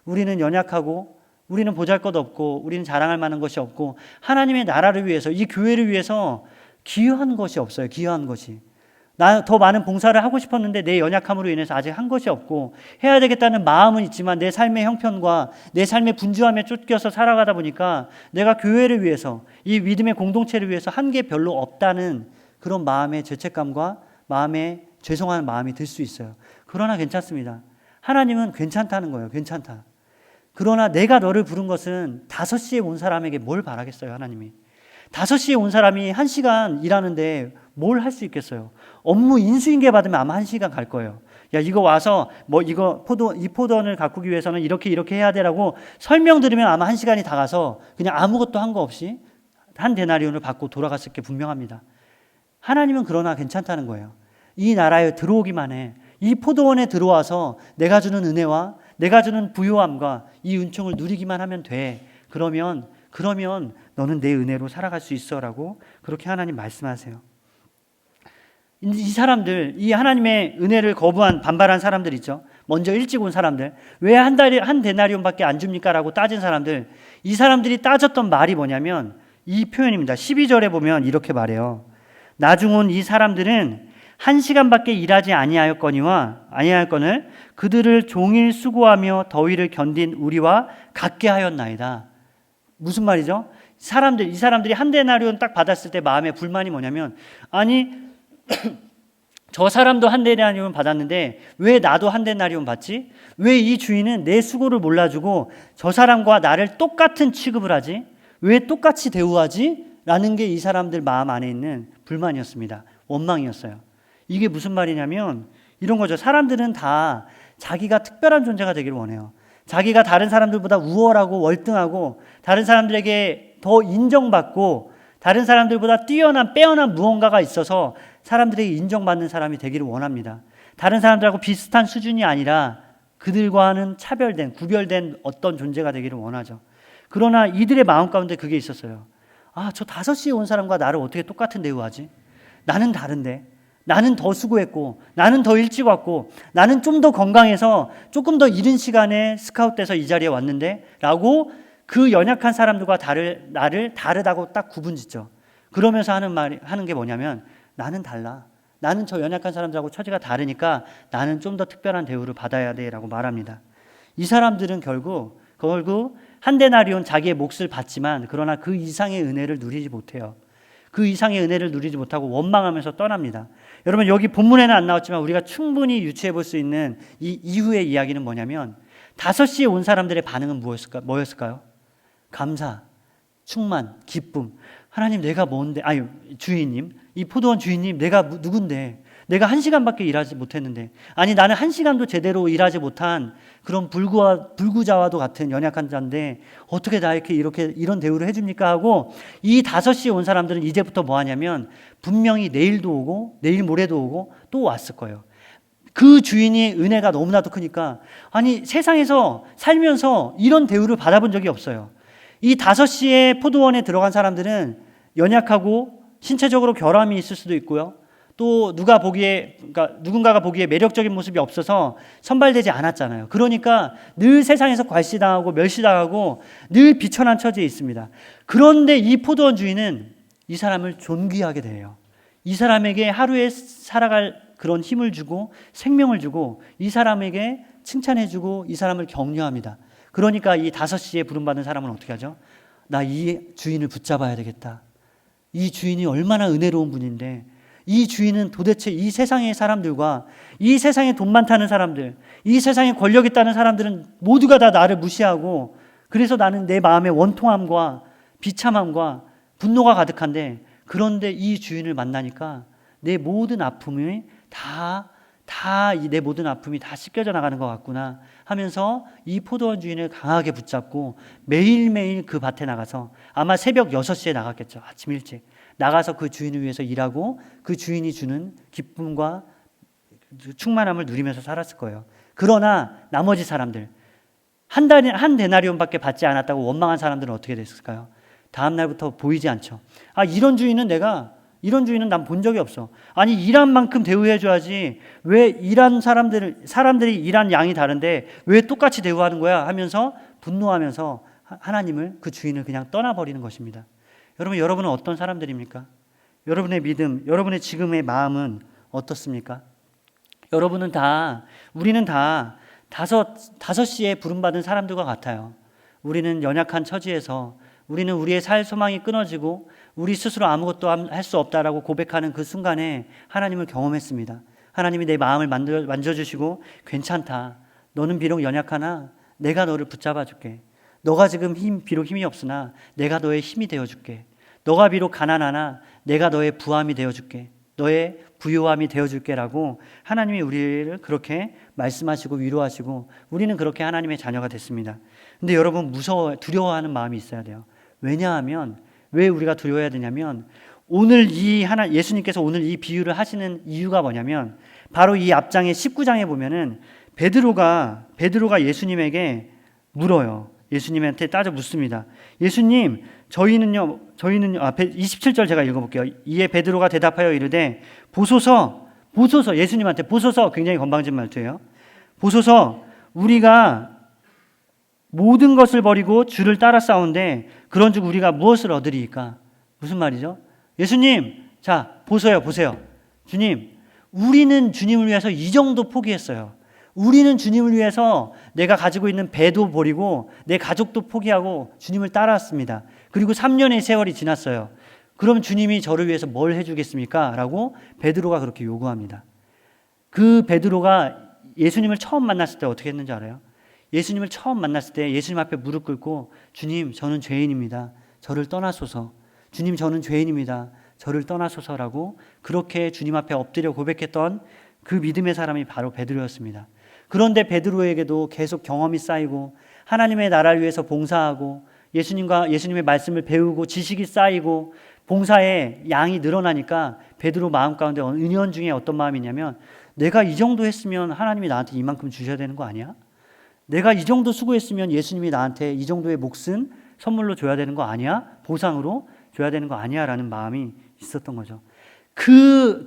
우리는 연약하고 우리는 보잘것없고 우리는 자랑할 만한 것이 없고 하나님의 나라를 위해서, 이 교회를 위해서 기여한 것이 없어요. 기여한 것이. 나 더 많은 봉사를 하고 싶었는데 내 연약함으로 인해서 아직 한 것이 없고 해야 되겠다는 마음은 있지만 내 삶의 형편과 내 삶의 분주함에 쫓겨서 살아가다 보니까 내가 교회를 위해서, 이 믿음의 공동체를 위해서 한 게 별로 없다는 그런 마음의 죄책감과 마음의 죄송한 마음이 들 수 있어요. 그러나 괜찮습니다. 하나님은 괜찮다는 거예요. 괜찮다. 그러나 내가 너를 부른 것은 5시에 온 사람에게 뭘 바라겠어요, 하나님이. 5시에 온 사람이 1시간 일하는데 뭘 할 수 있겠어요? 업무 인수인계 받으면 아마 1시간 갈 거예요. 야, 이거 와서 이 포도원을 가꾸기 위해서는 이렇게 해야 되라고 설명 들으면 아마 1시간이 다 가서 그냥 아무것도 한 거 없이 한 데나리온을 받고 돌아갔을 게 분명합니다. 하나님은 그러나 괜찮다는 거예요. 이 나라에 들어오기만 해. 이 포도원에 들어와서 내가 주는 은혜와 내가 주는 부요함과 이 은총을 누리기만 하면 돼. 그러면 너는 내 은혜로 살아갈 수 있어라고 그렇게 하나님 말씀하세요. 이 사람들, 이 하나님의 은혜를 거부한 반발한 사람들 있죠. 먼저 일찍 온 사람들, 왜 한 데나리온밖에 안 줍니까? 라고 따진 사람들, 이 사람들이 따졌던 말이 뭐냐면 이 표현입니다. 12절에 보면 이렇게 말해요. 나중 온 이 사람들은 1시간밖에 일하지 아니하였거늘 그들을 종일 수고하며 더위를 견딘 우리와 같게 하였나이다. 무슨 말이죠? 이 사람들이 한 데나리온 딱 받았을 때 마음의 불만이 뭐냐면, 아니 저 사람도 한 데나리온 받았는데 왜 나도 한 데나리온 받지? 왜 이 주인은 내 수고를 몰라주고 저 사람과 나를 똑같은 취급을 하지? 왜 똑같이 대우하지? 라는 게 이 사람들 마음 안에 있는 불만이었습니다. 원망이었어요. 이게 무슨 말이냐면 이런 거죠. 사람들은 다 자기가 특별한 존재가 되기를 원해요. 자기가 다른 사람들보다 우월하고 월등하고 다른 사람들에게 더 인정받고 다른 사람들보다 빼어난 무언가가 있어서 사람들에게 인정받는 사람이 되기를 원합니다. 다른 사람들하고 비슷한 수준이 아니라 그들과는 구별된 어떤 존재가 되기를 원하죠. 그러나 이들의 마음 가운데 그게 있었어요. 저 5시에 온 사람과 나를 어떻게 똑같은 대우하지? 나는 다른데. 나는 더 수고했고 나는 더 일찍 왔고 나는 좀 더 건강해서 조금 더 이른 시간에 스카웃돼서 이 자리에 왔는데 라고 그 연약한 사람들과 나를 다르다고 딱 구분짓죠. 그러면서 하는 게 뭐냐면 나는 달라. 나는 저 연약한 사람들하고 처지가 다르니까 나는 좀 더 특별한 대우를 받아야 돼 라고 말합니다. 이 사람들은 결국 한 데나리온 자기의 몫을 받지만 그러나 그 이상의 은혜를 누리지 못해요. 그 이상의 은혜를 누리지 못하고 원망하면서 떠납니다. 여러분, 여기 본문에는 안 나왔지만 우리가 충분히 유추해 볼 수 있는 이 이후의 이야기는 뭐냐면 5시에 온 사람들의 반응은 뭐였을까요? 감사, 충만, 기쁨. 하나님, 내가 뭔데? 주인님, 이 포도원 주인님, 내가 누군데? 내가 1시간밖에 일하지 못했는데, 아니 나는 1시간도 제대로 일하지 못한 그런 불구자와도 같은 연약한 자인데 어떻게 나에게 이런 대우를 해줍니까 하고, 이 5시에 온 사람들은 이제부터 뭐 하냐면 분명히 내일도 오고 내일 모레도 오고 또 왔을 거예요. 그 주인이 은혜가 너무나도 크니까, 아니 세상에서 살면서 이런 대우를 받아본 적이 없어요. 이 5시에 포도원에 들어간 사람들은 연약하고 신체적으로 결함이 있을 수도 있고요, 또 누군가가 보기에 매력적인 모습이 없어서 선발되지 않았잖아요. 그러니까 늘 세상에서 괄시당하고 멸시당하고 늘 비천한 처지에 있습니다. 그런데 이 포도원 주인은 이 사람을 존귀하게 대해요. 이 사람에게 하루에 살아갈 그런 힘을 주고 생명을 주고 이 사람에게 칭찬해주고 이 사람을 격려합니다. 그러니까 이 5시에 부름받은 사람은 어떻게 하죠? 나 이 주인을 붙잡아야 되겠다. 이 주인이 얼마나 은혜로운 분인데, 이 주인은 도대체 이 세상의 사람들과 이 세상에 돈 많다는 사람들, 이 세상에 권력 있다는 사람들은 모두가 다 나를 무시하고, 그래서 나는 내 마음에 원통함과 비참함과 분노가 가득한데, 그런데 이 주인을 만나니까 내 모든 아픔이 내 모든 아픔이 다 씻겨져 나가는 것 같구나 하면서 이 포도원 주인을 강하게 붙잡고 매일매일 그 밭에 나가서, 아마 새벽 6시에 나갔겠죠. 아침 일찍 나가서 그 주인을 위해서 일하고 그 주인이 주는 기쁨과 충만함을 누리면서 살았을 거예요. 그러나 나머지 사람들, 한 데나리온밖에 받지 않았다고 원망한 사람들은 어떻게 됐을까요? 다음 날부터 보이지 않죠. 이런 주인은 난 본 적이 없어. 아니 일한 만큼 대우해줘야지 왜 일한 사람들이 일한 양이 다른데 왜 똑같이 대우하는 거야 하면서 분노하면서 하나님을, 그 주인을 그냥 떠나버리는 것입니다. 여러분은 어떤 사람들입니까? 여러분의 믿음, 여러분의 지금의 마음은 어떻습니까? 우리는 다 5시에 부름받은 사람들과 같아요. 우리는 연약한 처지에서, 우리는 우리의 살 소망이 끊어지고 우리 스스로 아무것도 할 수 없다라고 고백하는 그 순간에 하나님을 경험했습니다. 하나님이 내 마음을 만져주시고, 괜찮다, 너는 비록 연약하나 내가 너를 붙잡아 줄게. 너가 지금 비록 힘이 없으나 내가 너의 힘이 되어줄게. 너가 비록 가난하나 내가 너의 부함이 되어줄게. 너의 부요함이 되어줄게 라고 하나님이 우리를 그렇게 말씀하시고 위로하시고, 우리는 그렇게 하나님의 자녀가 됐습니다. 근데 여러분, 두려워하는 마음이 있어야 돼요. 왜냐하면, 왜 우리가 두려워해야 되냐면, 예수님께서 오늘 이 비유를 하시는 이유가 뭐냐면, 바로 이 앞장의 19장에 보면은 베드로가 예수님에게 물어요. 예수님한테 따져 묻습니다. 예수님, 저희는요 27절 제가 읽어볼게요. 이에 베드로가 대답하여 이르되 보소서, 예수님한테 보소서, 굉장히 건방진 말투예요. 보소서, 우리가 모든 것을 버리고 주를 따라 싸운데 그런즉 우리가 무엇을 얻으리이까? 무슨 말이죠? 예수님, 자 보세요. 주님, 우리는 주님을 위해서 이 정도 포기했어요. 우리는 주님을 위해서 내가 가지고 있는 배도 버리고 내 가족도 포기하고 주님을 따라왔습니다. 그리고 3년의 세월이 지났어요. 그럼 주님이 저를 위해서 뭘 해주겠습니까? 라고 베드로가 그렇게 요구합니다. 그 베드로가 예수님을 처음 만났을 때 어떻게 했는지 알아요? 예수님을 처음 만났을 때 예수님 앞에 무릎 꿇고, 주님, 저는 죄인입니다. 저를 떠나소서. 주님, 저는 죄인입니다. 저를 떠나소서라고 그렇게 주님 앞에 엎드려 고백했던 그 믿음의 사람이 바로 베드로였습니다. 그런데 베드로에게도 계속 경험이 쌓이고 하나님의 나라를 위해서 봉사하고 예수님의 말씀을 배우고 지식이 쌓이고 봉사의 양이 늘어나니까 베드로 마음 가운데 은연중에 어떤 마음이냐면, 내가 이 정도 했으면 하나님이 나한테 이만큼 주셔야 되는 거 아니야? 내가 이 정도 수고했으면 예수님이 나한테 이 정도의 몫은 선물로 줘야 되는 거 아니야? 보상으로 줘야 되는 거 아니야? 라는 마음이 있었던 거죠. 그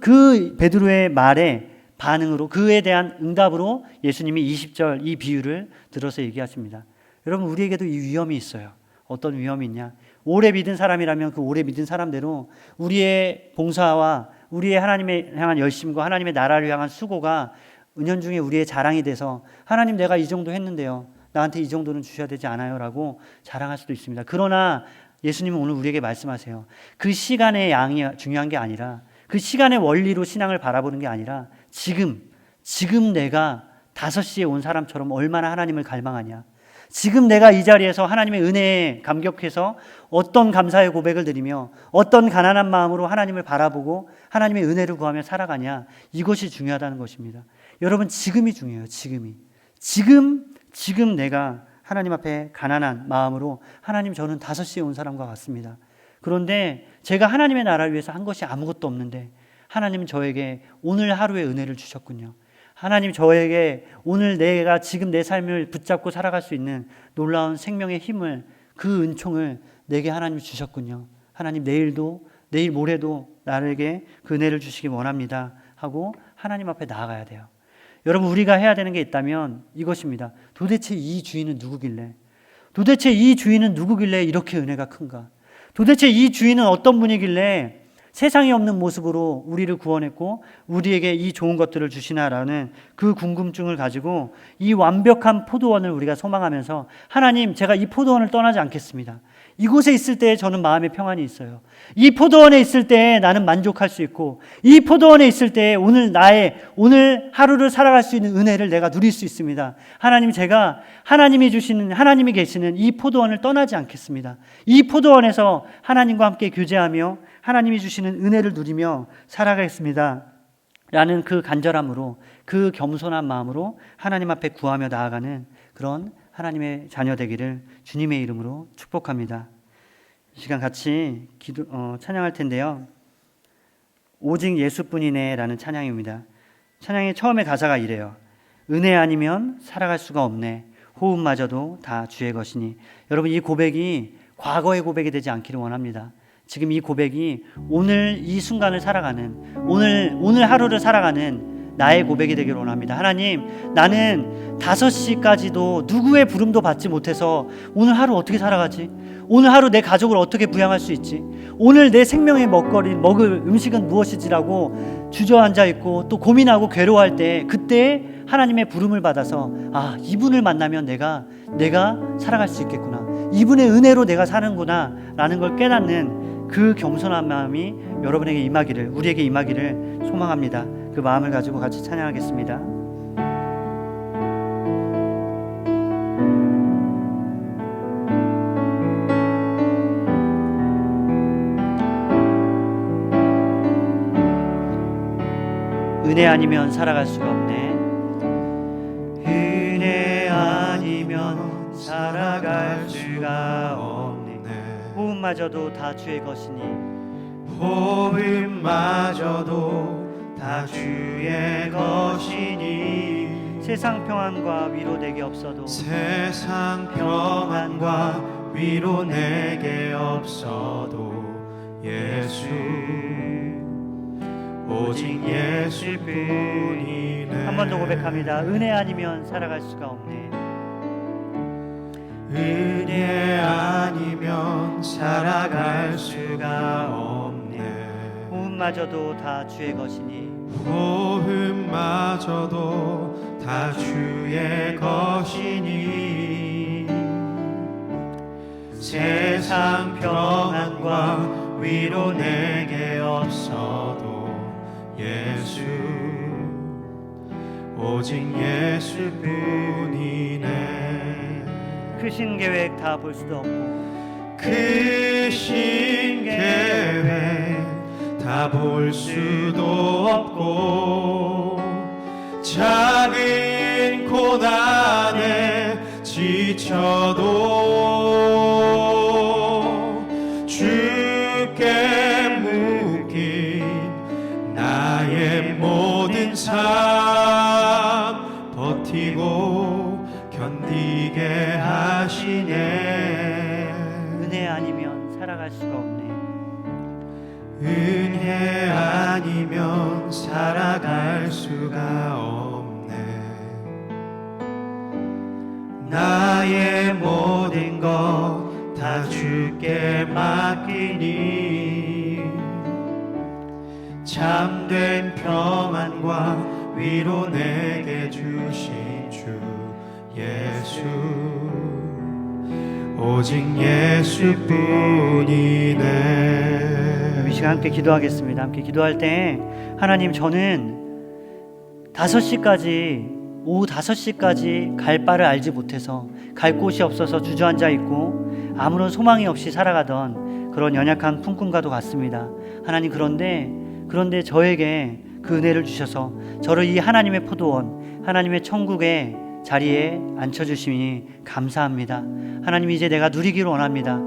베드로의 말에 반응으로, 그에 대한 응답으로 예수님이 20절 이 비유를 들어서 얘기하십니다. 여러분, 우리에게도 이 위험이 있어요. 어떤 위험이 있냐? 오래 믿은 사람이라면 그 오래 믿은 사람대로 우리의 봉사와 우리의 하나님에 향한 열심과 하나님의 나라를 향한 수고가 은연중에 우리의 자랑이 돼서, 하나님, 내가 이 정도 했는데요, 나한테 이 정도는 주셔야 되지 않아요? 라고 자랑할 수도 있습니다. 그러나 예수님은 오늘 우리에게 말씀하세요. 그 시간의 양이 중요한 게 아니라, 그 시간의 원리로 신앙을 바라보는 게 아니라, 지금 내가 5시에 온 사람처럼 얼마나 하나님을 갈망하냐, 지금 내가 이 자리에서 하나님의 은혜에 감격해서 어떤 감사의 고백을 드리며 어떤 가난한 마음으로 하나님을 바라보고 하나님의 은혜를 구하며 살아가냐, 이것이 중요하다는 것입니다. 여러분, 지금이 중요해요. 지금 내가 하나님 앞에 가난한 마음으로, 하나님, 저는 5시에 온 사람과 같습니다. 그런데 제가 하나님의 나라를 위해서 한 것이 아무것도 없는데 하나님은 저에게 오늘 하루의 은혜를 주셨군요. 하나님, 저에게 오늘 내가 지금 내 삶을 붙잡고 살아갈 수 있는 놀라운 생명의 힘을, 그 은총을 내게 하나님 주셨군요. 하나님, 내일 모레도 나에게 그 은혜를 주시기 원합니다 하고 하나님 앞에 나아가야 돼요. 여러분, 우리가 해야 되는 게 있다면 이것입니다. 도대체 이 주인은 누구길래? 도대체 이 주인은 누구길래 이렇게 은혜가 큰가? 도대체 이 주인은 어떤 분이길래 세상에 없는 모습으로 우리를 구원했고 우리에게 이 좋은 것들을 주시나라는 그 궁금증을 가지고 이 완벽한 포도원을 우리가 소망하면서, 하나님, 제가 이 포도원을 떠나지 않겠습니다. 이곳에 있을 때 저는 마음의 평안이 있어요. 이 포도원에 있을 때 나는 만족할 수 있고, 이 포도원에 있을 때 오늘 하루를 살아갈 수 있는 은혜를 내가 누릴 수 있습니다. 하나님, 제가 하나님이 계시는 이 포도원을 떠나지 않겠습니다. 이 포도원에서 하나님과 함께 교제하며 하나님이 주시는 은혜를 누리며 살아가겠습니다 라는 그 간절함으로, 그 겸손한 마음으로 하나님 앞에 구하며 나아가는 그런 하나님의 자녀 되기를 주님의 이름으로 축복합니다. 이 시간 같이 찬양할 텐데요. 오직 예수뿐이네 라는 찬양입니다. 찬양의 처음에 가사가 이래요. 은혜 아니면 살아갈 수가 없네. 호흡마저도 다 주의 것이니. 여러분, 이 고백이 과거의 고백이 되지 않기를 원합니다. 지금 이 고백이 오늘 이 순간을 살아가는, 오늘 하루를 살아가는 나의 고백이 되기를 원합니다. 하나님, 나는 5시까지도 누구의 부름도 받지 못해서 오늘 하루 어떻게 살아가지? 오늘 하루 내 가족을 어떻게 부양할 수 있지? 오늘 내 생명의 먹을 음식은 무엇이지라고 주저앉아 있고 또 고민하고 괴로워할 때, 그때 하나님의 부름을 받아서, 이분을 만나면 내가 살아갈 수 있겠구나, 이분의 은혜로 내가 사는구나 라는 걸 깨닫는 그 겸손한 마음이 여러분에게 임하기를, 우리에게 임하기를 소망합니다. 그 마음을 가지고 같이 찬양하겠습니다. 은혜 아니면 살아갈 수가 없네. 은혜 아니면 살아갈 수가 없네. 호흡마저도 다 주의 것이니. 호흡마저도 다 주의 것이니. 세상 평안과 위로 내게 없어도, 세상 평안과 위로 내게 없어도 예수, 오직 예수뿐이네. 한 번 더 고백합니다. 은혜 아니면 살아갈 수가 없네. 은혜 아니면 살아갈 수가 없네. 호흡마저도 다 주의 것이니. 호흡마저도 다 주의 것이니. 세상 평안과 위로 내게 없어도 예수, 오직 예수뿐이네. 크신 계획 다 볼 수도 없고, 크신 계획 다 볼 수도 없고, 작은 고난에 지쳐도 주께 묶인 나의 모든 삶 버티고 견디게 하시네. 은혜 아니면 살아갈 수가 없네. 은혜 아니면 살아갈 수가 없네. 나의 모든 것 다 주께 맡기니. 참된 평안과 위로 내게 주신 주 예수, 오직 예수뿐이네. 이 시간 함께 기도하겠습니다. 함께 기도할 때, 하나님, 저는 5시까지 오후 5시까지 갈 바를 알지 못해서 갈 곳이 없어서 주저앉아 있고 아무런 소망이 없이 살아가던 그런 연약한 품꾼과도 같습니다. 하나님, 그런데 저에게 그 은혜를 주셔서 저를 이 하나님의 포도원, 하나님의 천국의 자리에 앉혀주시니 감사합니다. 하나님, 이제 내가 누리기를 원합니다.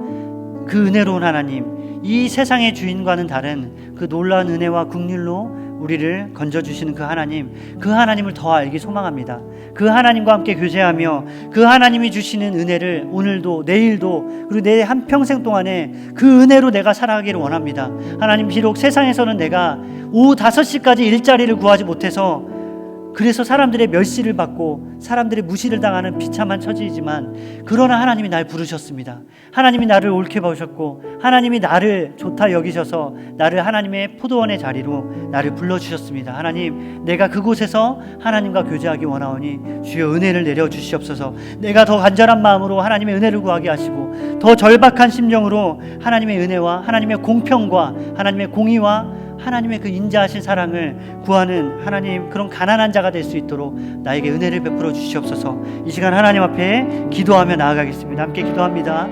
그 은혜로운 하나님, 이 세상의 주인과는 다른 그 놀라운 은혜와 긍휼로 우리를 건져주시는 그 하나님을 더 알기 소망합니다. 그 하나님과 함께 교제하며 그 하나님이 주시는 은혜를 오늘도 내일도 그리고 내 한평생 동안에 그 은혜로 내가 살아가기를 원합니다. 하나님, 비록 세상에서는 내가 오후 5시까지 일자리를 구하지 못해서 그래서 사람들의 멸시를 받고 사람들의 무시를 당하는 비참한 처지이지만, 그러나 하나님이 날 부르셨습니다. 하나님이 나를 옳게 보셨고 하나님이 나를 좋다 여기셔서 나를 하나님의 포도원의 자리로 나를 불러주셨습니다. 하나님, 내가 그곳에서 하나님과 교제하기 원하오니 주여 은혜를 내려주시옵소서. 내가 더 간절한 마음으로 하나님의 은혜를 구하게 하시고 더 절박한 심정으로 하나님의 은혜와 하나님의 공평과 하나님의 공의와 하나님의 그 인자하신 사랑을 구하는 하나님, 그런 가난한 자가 될 수 있도록 나에게 은혜를 베풀어 주시옵소서. 이 시간 하나님 앞에 기도하며 나아가겠습니다. 함께 기도합니다.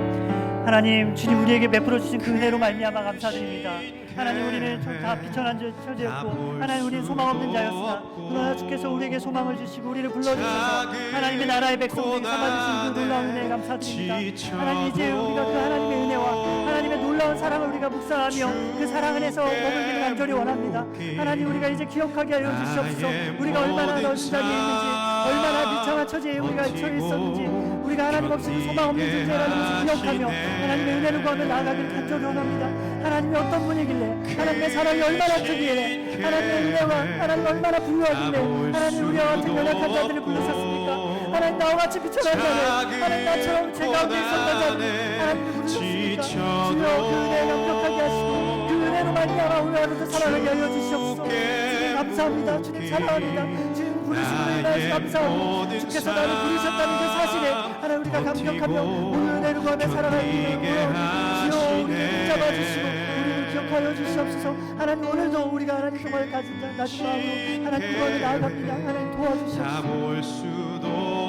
하나님, 주님 우리에게 베풀어 주신 그 은혜로 말미암아 감사드립니다. 하나님, 우리는 다 비천한 처지였고 하나님, 우리는 소망 없는 자였으나 그러나 주께서 우리에게 소망을 주시고 우리를 불러주셔서 하나님의 나라의 백성들이 삼아주신 그 놀라운 은혜에 감사드립니다. 하나님, 이제 우리가 그 하나님의 은혜와 하나님의 놀라운 사랑을 우리가 묵상하며 그 사랑 안에서 머물기를 간절히 원합니다. 하나님, 우리가 이제 기억하게 하여 주시옵소서. 우리가 얼마나 넓은 자리에 있는지, 얼마나 비참한 처지에 우리가 처해 있었는지, 우리가 하나님 없이 소망 없는 존재라는 것을 기억하며 하나님의 은혜를 구하며 나아가길 간절히 원합니다. 하나님이 어떤 분이길래, 하나님의 사랑이 얼마나 크기에, 하나님의 은혜와 하나님 얼마나 부유하길래 하나님 우리와 같은 연약한 자들을 부르셨습니까? 하나님, 나와 같이 비천한 자를, 하나님 나처럼 죄 가운데 있었던 자를 하나님이 부르셨습니까? 주여 그 은혜 강력하게 하시고 그 은혜로 말미암아 오늘 하루도 살아가게 하여 주시옵소서. 주님 감사합니다. 주님 사랑합니다. 주님 부르심으로 인하여서 감사하고 주께서 나를 부르셨다는 그 사실에 하나님 우리가 감격하며 오늘 은혜를 구하며 살아가기를 원하오니 주여 우리를 붙잡아 주시고 우리를 기억하여 주시옵소서. 하나님, 오늘도 우리가 하나님 정말 가진 낮은 마음으로 하나님 구하며 나아갑니다. 하나님 도와주시옵소서. 잡을 수도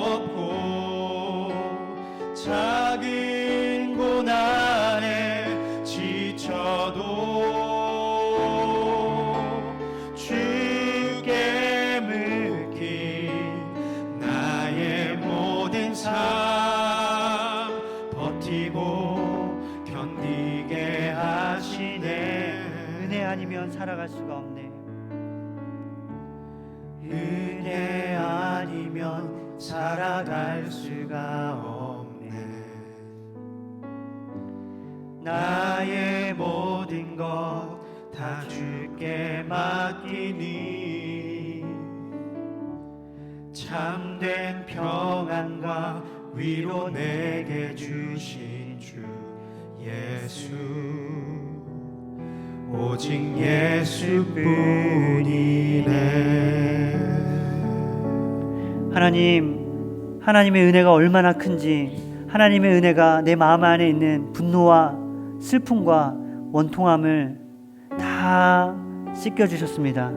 없고 작은 고난에 지쳐도 주께 맡긴 나의 모든 삶 버티고 견디게 하시네. 은혜 아니면 살아갈 수가 없네. 은혜 아니면 살아갈 수가 없네. 나의 모든 것 다 주께 맡기니 참된 평안과 위로 내게 주신 주 예수, 오직 예수뿐이네. 하나님, 하나님의 은혜가 얼마나 큰지, 하나님의 은혜가 내 마음 안에 있는 분노와 슬픔과 원통함을 다 씻겨주셨습니다.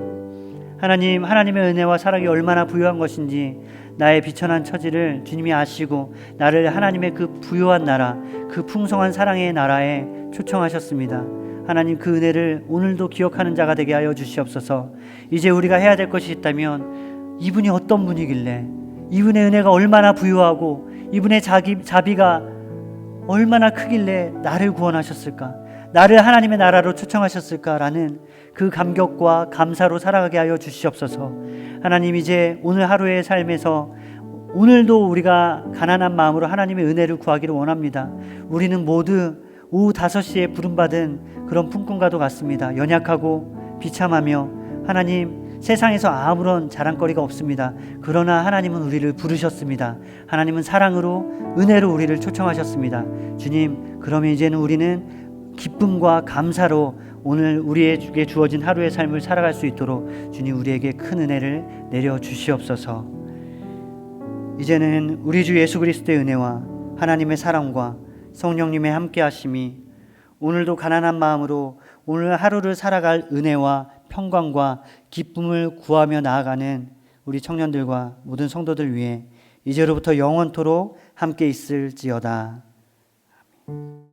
하나님, 하나님의 은혜와 사랑이 얼마나 부유한 것인지 나의 비천한 처지를 주님이 아시고 나를 하나님의 그 부유한 나라, 그 풍성한 사랑의 나라에 초청하셨습니다. 하나님, 그 은혜를 오늘도 기억하는 자가 되게 하여 주시옵소서. 이제 우리가 해야 될 것이 있다면, 이분이 어떤 분이길래, 이분의 은혜가 얼마나 부유하고 이분의 자비가 얼마나 크길래 나를 구원하셨을까, 나를 하나님의 나라로 초청하셨을까라는 그 감격과 감사로 살아가게 하여 주시옵소서. 하나님, 이제 오늘 하루의 삶에서 오늘도 우리가 가난한 마음으로 하나님의 은혜를 구하기를 원합니다. 우리는 모두 오후 5시에 부름받은 그런 품꾼과도 같습니다. 연약하고 비참하며 하나님, 세상에서 아무런 자랑거리가 없습니다. 그러나 하나님은 우리를 부르셨습니다. 하나님은 사랑으로, 은혜로 우리를 초청하셨습니다. 주님, 그러면 이제는 우리는 기쁨과 감사로 오늘 우리에게 주어진 하루의 삶을 살아갈 수 있도록 주님 우리에게 큰 은혜를 내려 주시옵소서. 이제는 우리 주 예수 그리스도의 은혜와 하나님의 사랑과 성령님의 함께 하심이 오늘도 가난한 마음으로 오늘 하루를 살아갈 은혜와 평강과 기쁨을 구하며 나아가는 우리 청년들과 모든 성도들 위해 이제로부터 영원토록 함께 있을지어다. 아멘.